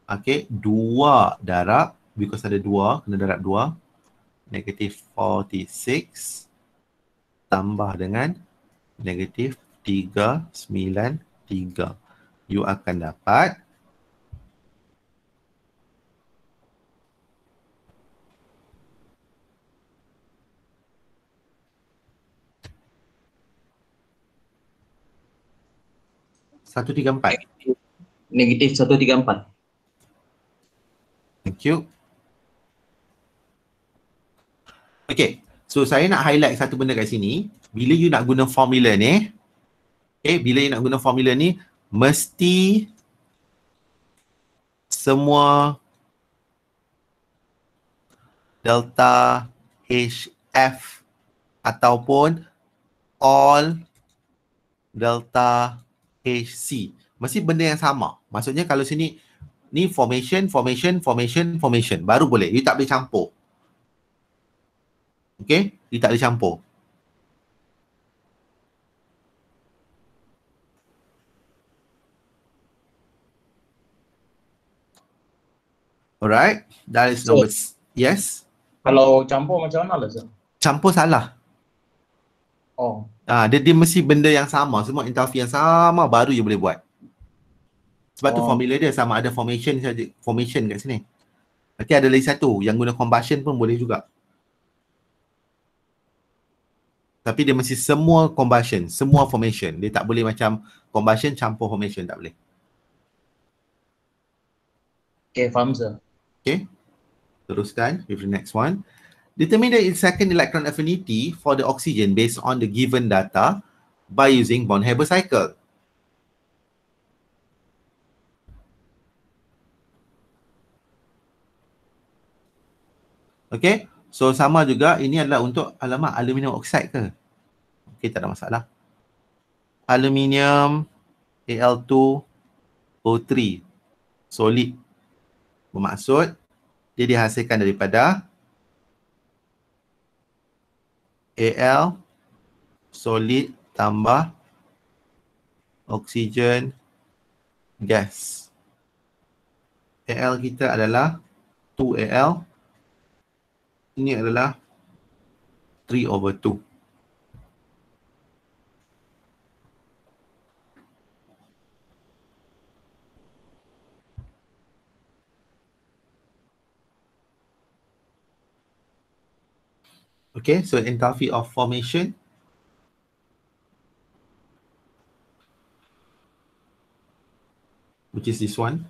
Okay, 2 darab, because ada 2, kena darab 2, negatif 46 tambah dengan negatif 393. You akan dapat Negatif 134. Thank you. Okay, So saya nak highlight satu benda kat sini. Bila you nak guna formula ni, bila you nak guna formula ni, mesti semua delta HF ataupun all delta HC. Mesti benda yang sama. Maksudnya kalau sini ni formation. Baru boleh. You tak boleh campur. Okay? You tak boleh campur. Alright. That is number... Yes? Kalau campur macam mana lah, sir? Campur salah. Oh. Dia mesti benda yang sama. Semua enthalpy yang sama baru you boleh buat. Sebab tu formula dia sama ada formation saja. Formation kat sini. Nanti ada lagi satu. Yang guna combustion pun boleh juga. Tapi dia mesti semua combustion. Semua formation. Dia tak boleh macam combustion campur formation. Tak boleh. Okay, faham, sir. Okay. Teruskan with the next one. Determine the second electron affinity for the oxygen based on the given data by using Born-Haber cycle. Okay, so sama juga ini adalah untuk aluminium oxide ke? Okay, tak ada masalah. Aluminium Al2O3 solid. Bermaksud dia dihasilkan daripada Al solid tambah oksigen gas. Al kita adalah 2Al. Ini adalah 3/2. Okay, so enthalpy of formation. Which is this one.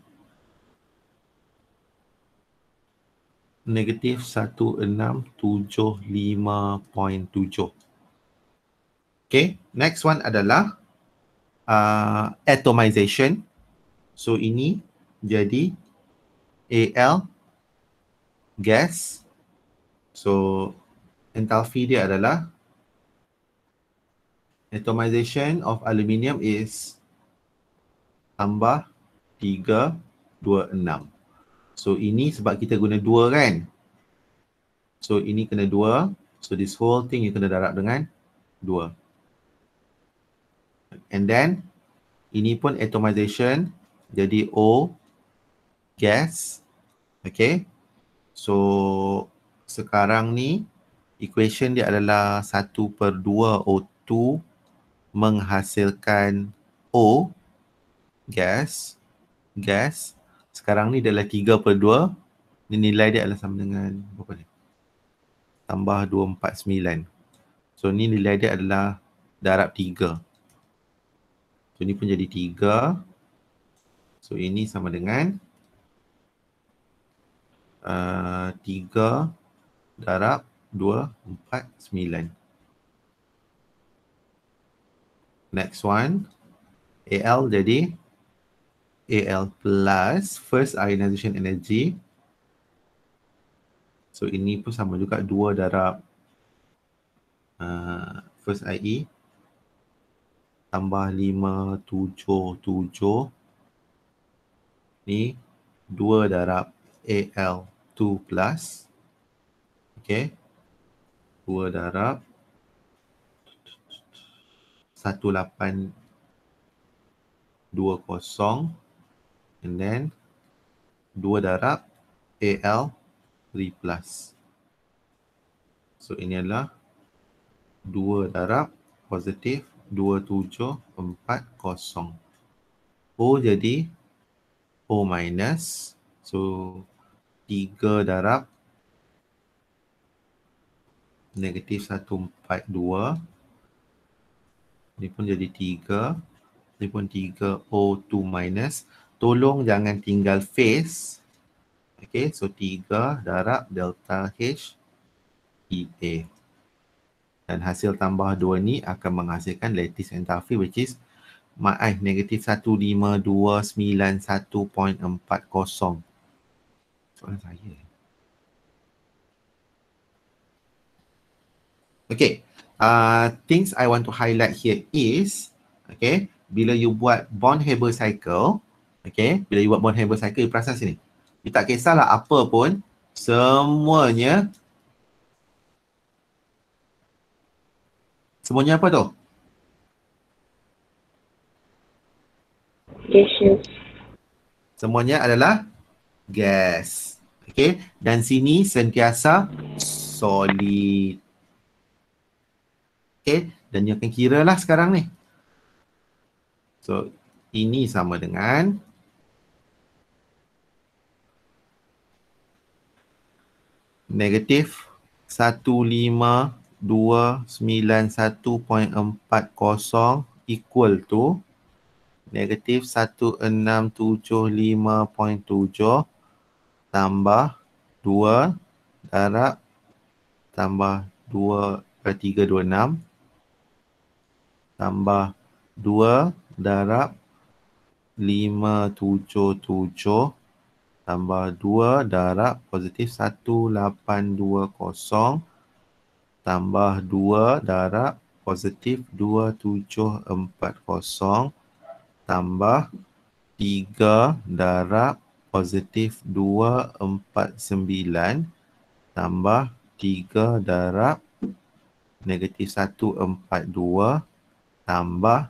Negatif 1675.7. Okay, next one adalah atomization. So ini jadi Al gas. So enthalpy dia adalah atomization of aluminium is tambah 326. So ini sebab kita guna 2 kan. So ini kena 2. So this whole thing you kena darab dengan 2. And then ini pun atomization. Jadi O gas. Okay. So sekarang ni equation dia /1/2 O2 menghasilkan O gas. Sekarang ni dia adalah 3/2. Ni nilai dia adalah sama dengan berapa ni? Tambah 249. So ni nilai dia adalah darab 3. So ni pun jadi 3. So ini sama dengan 3 darab 249. Next one. Al jadi Al plus first ionization energy. So ini pun sama juga 2 darab first IE tambah 577. Ni 2 darab Al2 plus. Okay. 2 darab 1820. And then 2 darab Al3 plus. So ini adalah 2 darab positif 2740. O jadi O minus. So 3 darab negatif 142. Ini pun jadi 3. Ini pun 3 O2 minus. Tolong jangan tinggal phase. Okay, so 3 darab delta H EA. Dan hasil tambah 2 ni akan menghasilkan lattice enthalpy which is negatif 15291.40. Soalan saya. Okay. Things I want to highlight here is, okay, bila you buat Born-Haber cycle, okay, bila you buat Born-Haber cycle, you perasan sini. You tak kisahlah apa pun, semuanya apa tu? Gaseous. Semuanya adalah gas. Okay. Dan sini sentiasa solid. Okay. Dan you akan kira lah sekarang ni. So, ini sama dengan negatif 15291.40 equal to negatif 1675.7 tambah 2 darab tambah 2/326 tambah 2 darab 577 tambah 2 darab positif 1820 tambah 2 darab positif 2740 tambah 3 darab positif 249 tambah 3 darab negatif 142 tambah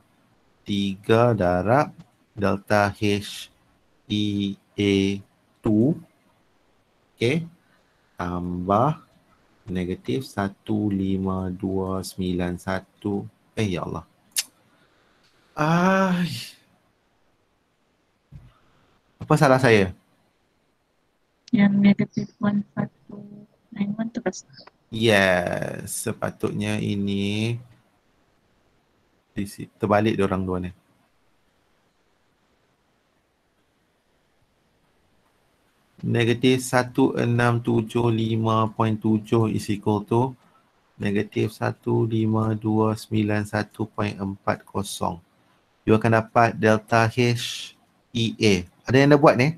3 darab delta H EA2, okay, tambah negatif 15291. Ya Allah. Apa salah saya? Yang negatif 1491 tu kas. Yes, sepatutnya ini terbalik diorang dua ni. Negatif 1675.7 is equal to negatif 15291.40. You akan dapat delta H EA. Ada yang dah buat ni?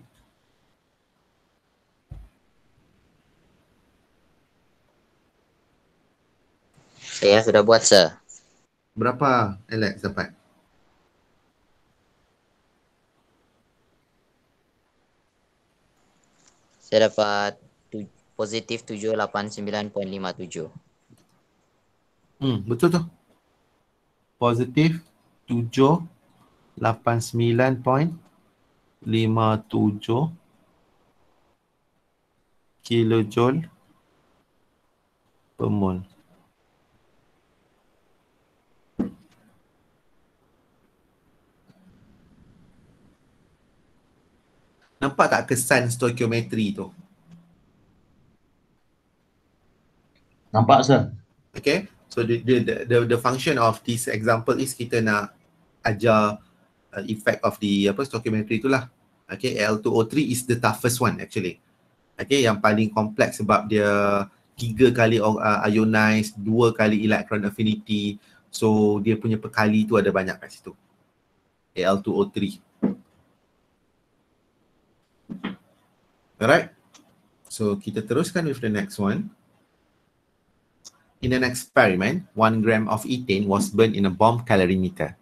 Saya sudah buat, sir. Berapa Alex dapat? Saya dapat positif 789.57. Betul tu. Positif 789.57 kilojoule per mol. Nampak tak kesan stoichiometry tu? Nampak, sir. Okay. So the function of this example is kita nak ajar effect of the stoichiometry itulah. Okay, Al2O3 is the toughest one actually. Okay, yang paling kompleks sebab dia 3 kali ionize, 2 kali electron affinity. So dia punya perkali tu ada banyak kat situ. Al2O3. Alright. So kita teruskan with the next one. In an experiment, 1 gram of ethane was burned in a bomb calorimeter.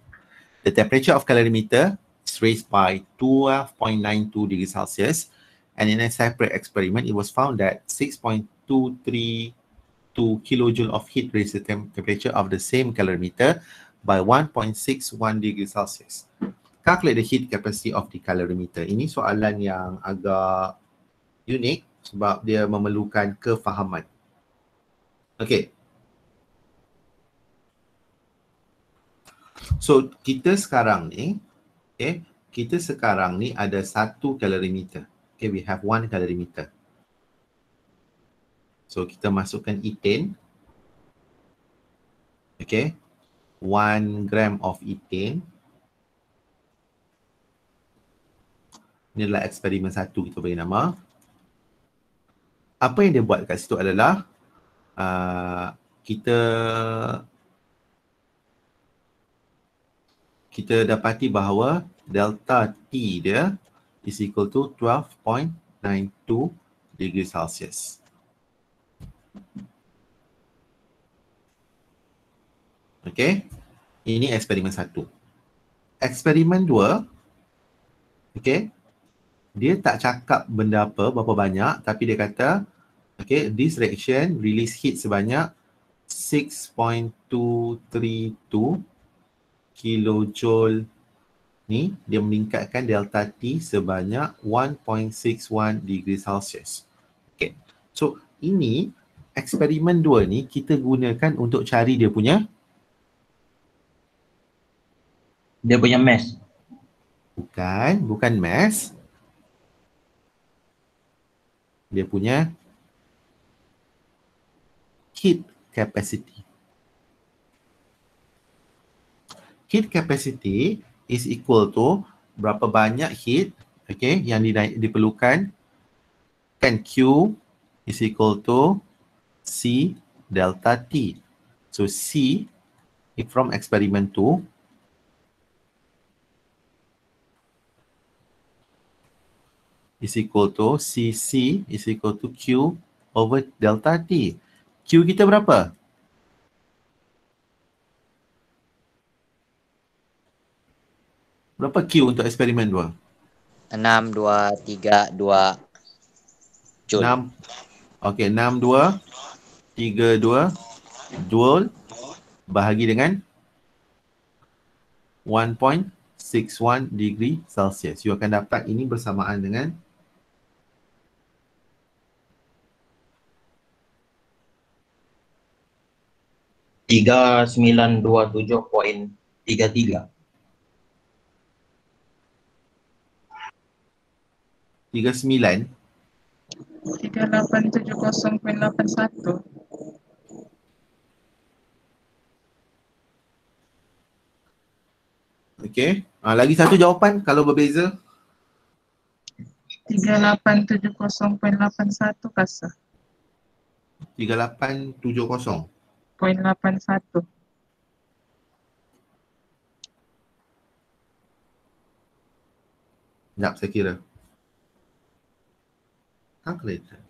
The temperature of calorimeter is raised by 12.92 degrees Celsius, and in a separate experiment, it was found that 6.232 kilojoule of heat raised the temperature of the same calorimeter by 1.61 degrees Celsius. Calculate the heat capacity of the calorimeter. Ini soalan yang agak unik sebab dia memerlukan kefahaman. Okay. So, kita sekarang ni, okay, ada satu calorimeter. Okay, we have 1 calorimeter. So, kita masukkan ethane. Okay. 1 gram of ethane. Ini adalah eksperimen 1 kita beri nama. Apa yang dia buat kat situ adalah kita dapati bahawa delta T dia is equal to 12.92 degree Celsius. Okay, ini eksperimen 1. Eksperimen 2, okay, dia tak cakap benda apa, berapa banyak, tapi dia kata, okay, this reaction release heat sebanyak 6.232 kilojoule ni, dia meningkatkan delta T sebanyak 1.61 degree Celsius. Okay, so ini eksperimen 2 ni kita gunakan untuk cari dia punya mass. bukan mass. Dia punya heat capacity. Heat capacity is equal to berapa banyak heat, okay, yang diperlukan, kan Q is equal to C delta T. So C from experiment 2 is equal to CC is equal to Q over delta T. Q kita berapa? Berapa Q untuk eksperimen 2? 6232 joule. 6. Okey, 6232 joule bahagi dengan 1.61 degree Celsius. You akan dapat ini bersamaan dengan 3927.33. 39. 3870.81. Okey. Lagi satu jawapan kalau berbeza. 3870.81 kasa. 3870. 0.81. Sekejap saya kira. Calculator.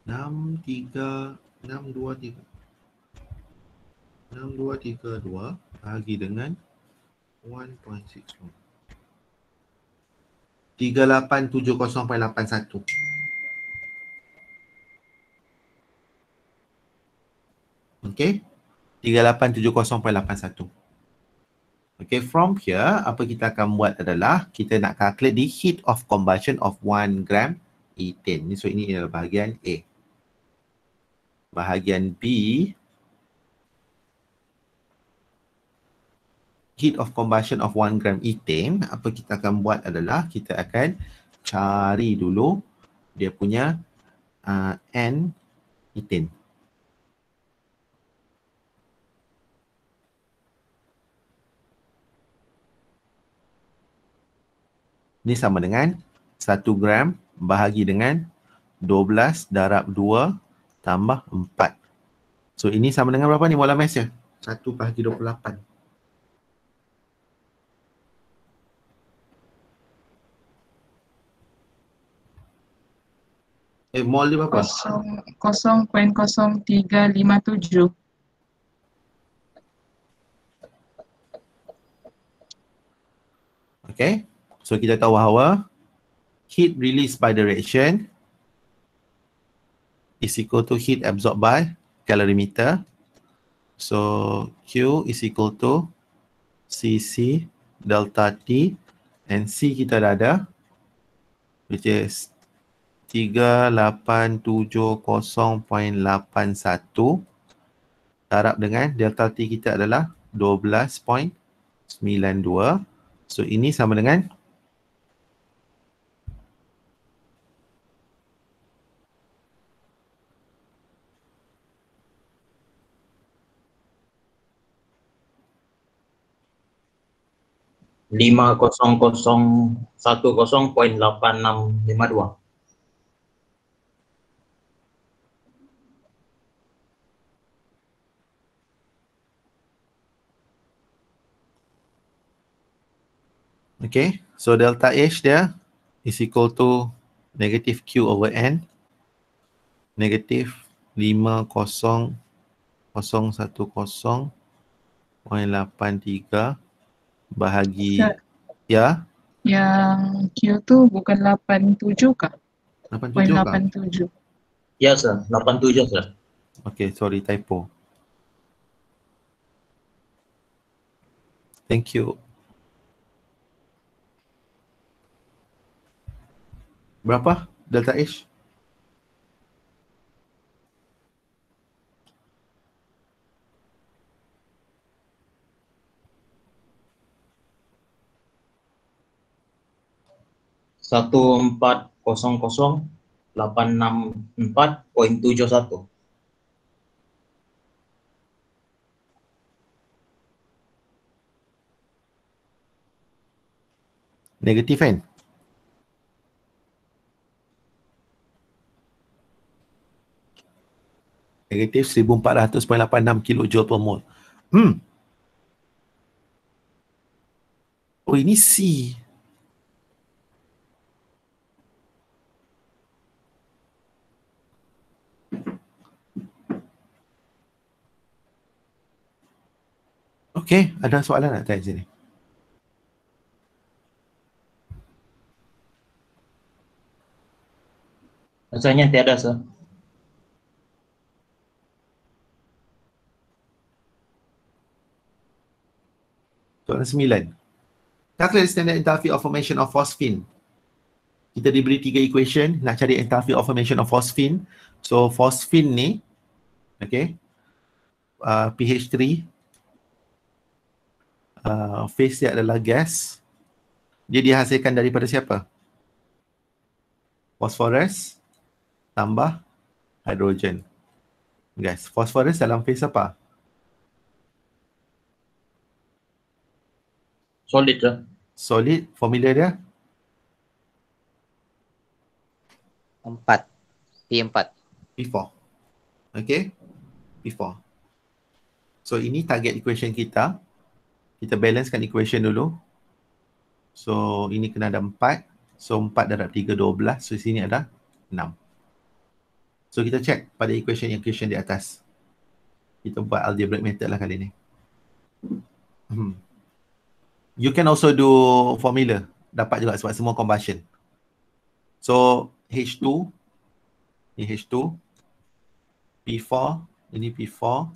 6232 bahagi dengan 1.61. 3870.81. Okay, 3870.81. Okay, from here apa kita akan buat adalah kita nak calculate the heat of combustion of 1 gram ethane. So ini adalah bahagian A. Bahagian B, heat of combustion of 1 gram ethane, apa kita akan buat adalah kita akan cari dulu dia punya N ethane. Ini sama dengan 1 gram bahagi dengan 12 darab 2 tambah 4. So ini sama dengan berapa ni molar mass dia? 1 bahagi 28. Mol dia berapa? 0.0357. Okay, so kita tahu bahawa heat released by the reaction is equal to heat absorbed by calorimeter. So Q is equal to CC delta T, and C kita dah ada, which is 3870.81 darab dengan delta T kita adalah 12.92. So ini sama dengan 5010.8652. Okay, so delta H dia is equal to negative Q over N, negative 50,010.83 bahagi, Sir, ya, yang Q tu bukan 87 kah? 87 kah? 0.87. Ya, sir. 87, sir. Okay, sorry, typo. Thank you. Berapa delta H? Satu 1400,864.71. Negatif kan? Negatif 1400.86 kilojoule per mol. Oh, ini C. Okay, ada soalan nak tanya sini? Rasanya tiada, sir. Soalan 9. Calculate the standard enthalpy of formation of phosphine. Kita diberi 3 equation, nak cari enthalpy of formation of phosphine. So, phosphine ni, okay, pH 3, phase dia adalah gas. Dia dihasilkan daripada siapa? Phosphorus tambah hidrogen. Gas. Phosphorus dalam phase apa? Solid, sir. Solid. Formula dia? 4. P4. P4. Okay? P4. So, ini target equation kita. Kita balancekan equation dulu. So, ini kena ada 4. So, 4 darab 3, 12. So, sini ada 6. So, kita check pada equation di atas. Kita buat algebraic method lah kali ni. You can also do formula. Dapat juga sebab semua combustion. So, H2. Ini H2. P4. Ini P4.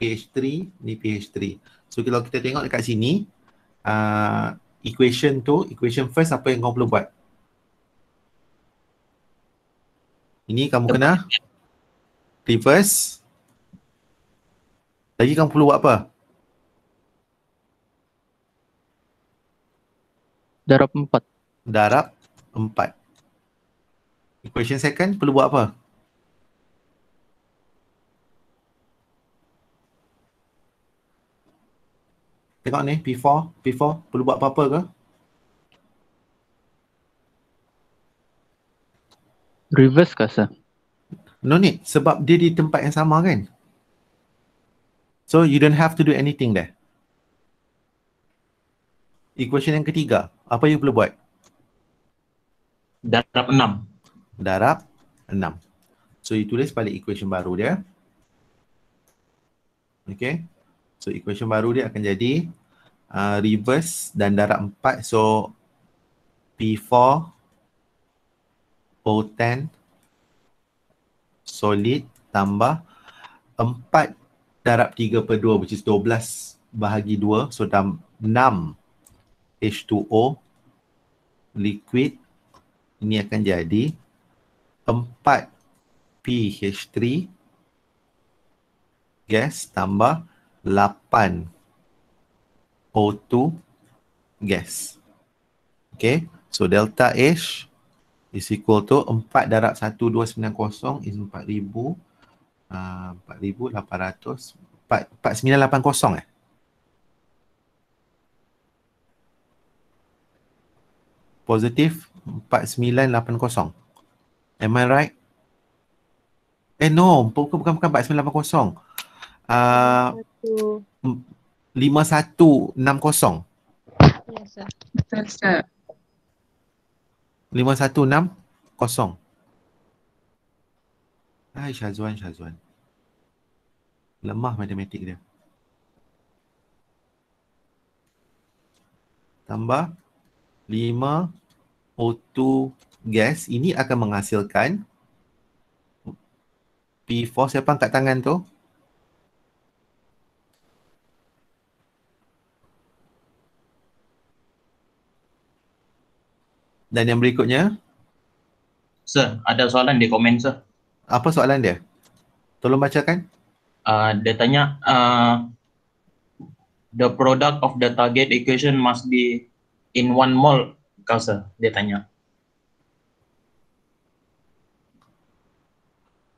pH3. Ini pH3. So, kalau kita tengok dekat sini, equation tu, equation first apa yang kau perlu buat? Ini kamu kena reverse. Lagi kamu perlu buat apa? Darab 4. Darab 4. Equation second perlu buat apa? Tengok ni, P4 perlu buat apa-apa ke? Reverse kah, sir? No need, sebab dia di tempat yang sama kan? So, you don't have to do anything there. Equation yang ketiga, apa you perlu buat? Darab 6. Darab 6. So, you tulis balik equation baru dia. Okay. So, equation baru dia akan jadi reverse dan darab 4. So, P4 O10 solid tambah 4 darab 3/2 which is 12 bahagi 2. So, 6 H2O liquid. Ini akan jadi 4 pH3 gas tambah 8 O2 gas. Okay. So, delta H is equal to 4 darab 1290 is 4,000. 4,800. 4980 Positif 4980. Am I right? No, bukan 4980. 5160. sir. Betul, sir. 5160. Hai Syazwan. Lemah matematik dia. Tambah 5 O2 gas. Ini akan menghasilkan P4. Siapa angkat tangan tu? Dan yang berikutnya, Sir, ada soalan di komen, sir. apa soalan dia? Tolong bacakan. Dia tanya, the product of the target equation must be in 1 mole, sir. Dia tanya.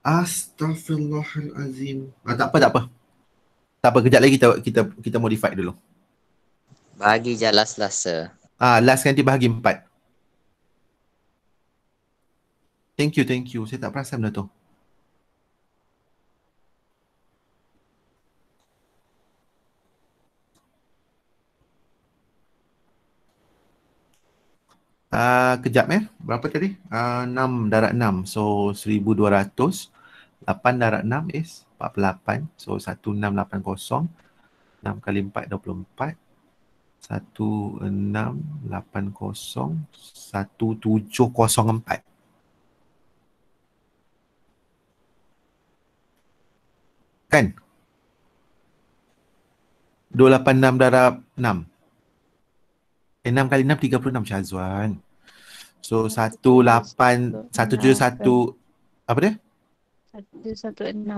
Astaghfirullahalazim. Tak apa, kejap lagi kita modify dulu. Bagi jelas lah, sir. Last nanti bahagi 4. Thank you. Saya tak perasan benda tu. Kejap berapa tadi? 6 darab 6. So 1200. 8 darab 6 is 48. So 1680. 6 kali 4 24. 1680. 1704. Kan? 286 darab 6. 6 kali 6 36 Syazwan. So 171 apa dia? 116. 1716.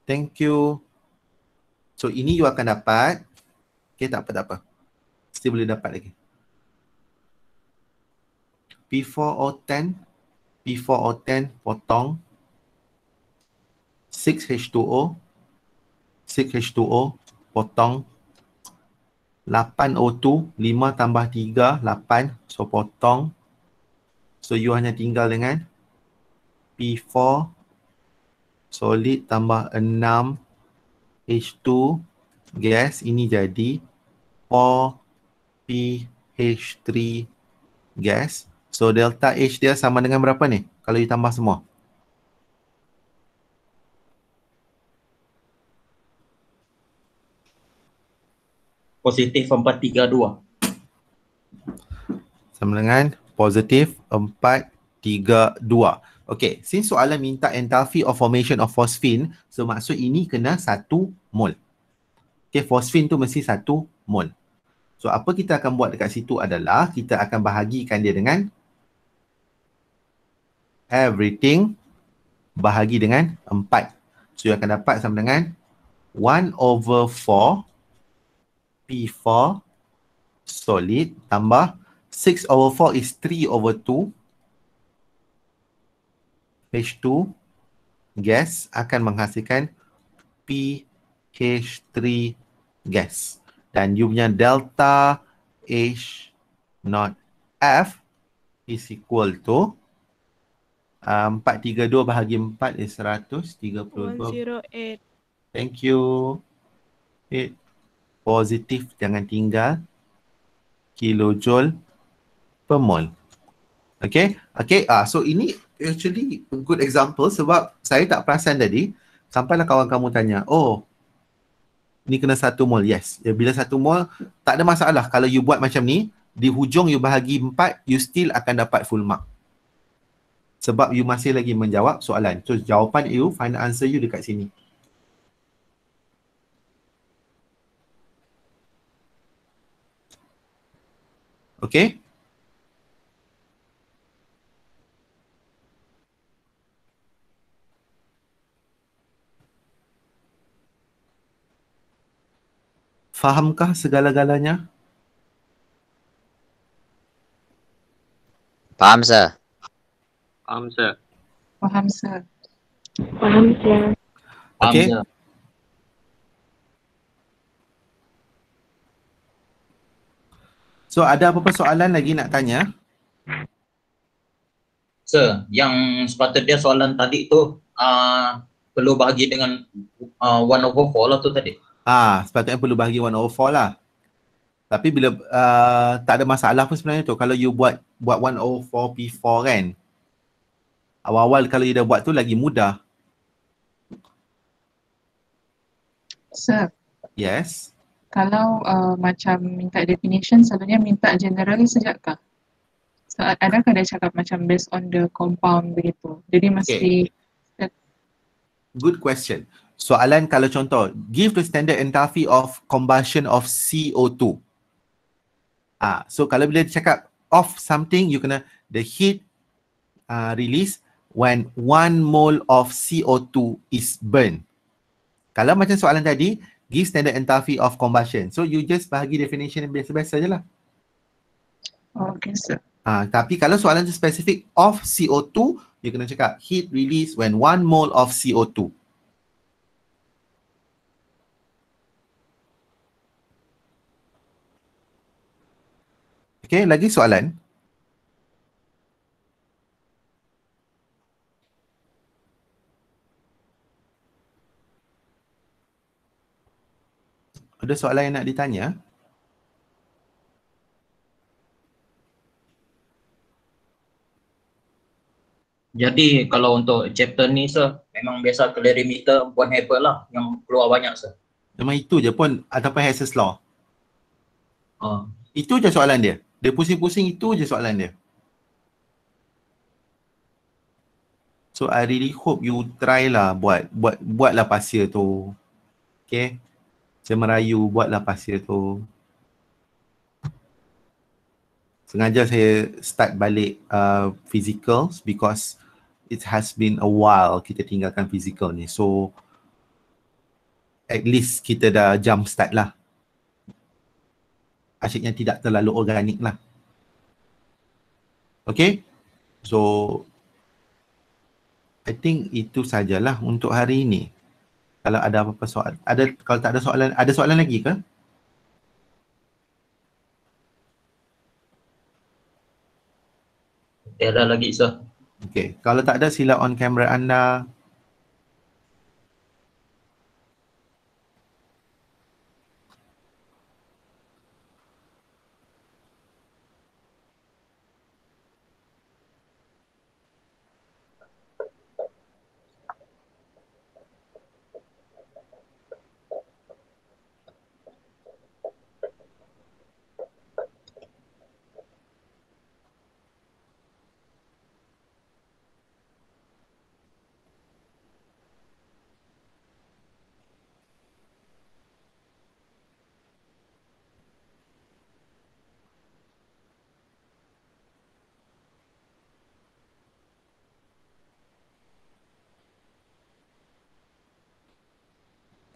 Thank you. So ini you akan dapat. Okay, tak apa. Still boleh dapat lagi. P4O10 potong 6H2O potong 8O2 5 tambah 3 8. So potong. So you hanya tinggal dengan P4 solid tambah 6 H2 gas. Ini jadi 4PH3 gas. So delta H dia sama dengan berapa ni? Kalau you tambah semua. Positif 432. Sama dengan positif 432. Okay, since soalan minta enthalpy of formation of phosphine, so maksud ini kena 1 mol. Okay, phosphine tu mesti 1 mol. So apa kita akan buat dekat situ adalah kita akan bahagikan dia dengan everything bahagi dengan 4. So you akan dapat sama dengan 1/4 P4 solid tambah 6/4 is 3/2 H2 gas akan menghasilkan PH3 gas. Dan you punya delta H not F is equal to 432 bahagi 4 is 132. 108. Thank you. Positif jangan tinggal. Kilojoule per mol. Okay. So ini actually a good example sebab saya tak perasan tadi. Sampailah kawan kamu tanya, oh, ni kena 1 mol. Yes. Bila 1 mol, tak ada masalah. Kalau you buat macam ni, di hujung you bahagi 4, you still akan dapat full mark. Sebab you masih lagi menjawab soalan. So jawapan you, final answer you dekat sini. Okay? Fahamkah segala-galanya? Faham, sir. Faham, sir. Faham, sir. Faham, sir. Okay. Sir. So ada apa-apa soalan lagi nak tanya? Sir, yang sepatutnya soalan tadi tu perlu bahagi dengan 1/4 lah tu tadi. Sepatutnya perlu bahagi 1/4 lah. Tapi bila tak ada masalah pun sebenarnya tu. Kalau you buat 1/4 P4 kan. Awal-awal kalau you dah buat tu lagi mudah. Sir, Yes. kalau macam minta definition, selalunya minta generally sejak kah? So, adakah dia cakap macam based on the compound begitu? Jadi mesti Good question. Soalan kalau contoh, give the standard enthalpy of combustion of CO2. So kalau bila dia cakap of something, you kena the heat release when 1 mole of CO2 is burned. Kalau macam soalan tadi, give standard enthalpy of combustion. So you just bahagi definition yang biasa-biasa je lah. okay, sir. Tapi kalau soalan tu spesifik of CO2, you kena cakap heat release when 1 mole of CO2. Okay, lagi soalan? Ada soalan yang nak ditanya? Jadi kalau untuk chapter ni sir, memang biasa calorimeter buat Haber lah yang keluar banyak sir. Memang itu je pun, ataupun Hess's Law. Ah. Itu je soalan dia. Dia pusing-pusing, itu je soalan dia. So I really hope you try lah buatlah pasir tu. Okay. Saya merayu buatlah pasir tu. Sengaja saya start balik physicals because it has been a while kita tinggalkan physical ni. So at least kita dah jump start lah. Asyiknya tidak terlalu organik lah. Okay. So I think itu sajalah untuk hari ini. Kalau ada apa-apa soalan, kalau tak ada soalan, ada soalan lagi ke? Tiada lagi sir. Okay, kalau tak ada sila on kamera anda.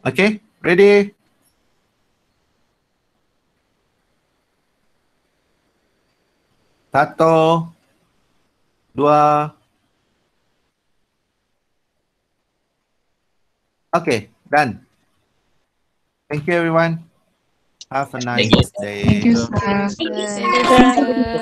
Okay, ready? Satu, dua. Okay, done. Thank you everyone. Have a nice Thank you. day. Thank you, sir. Sir.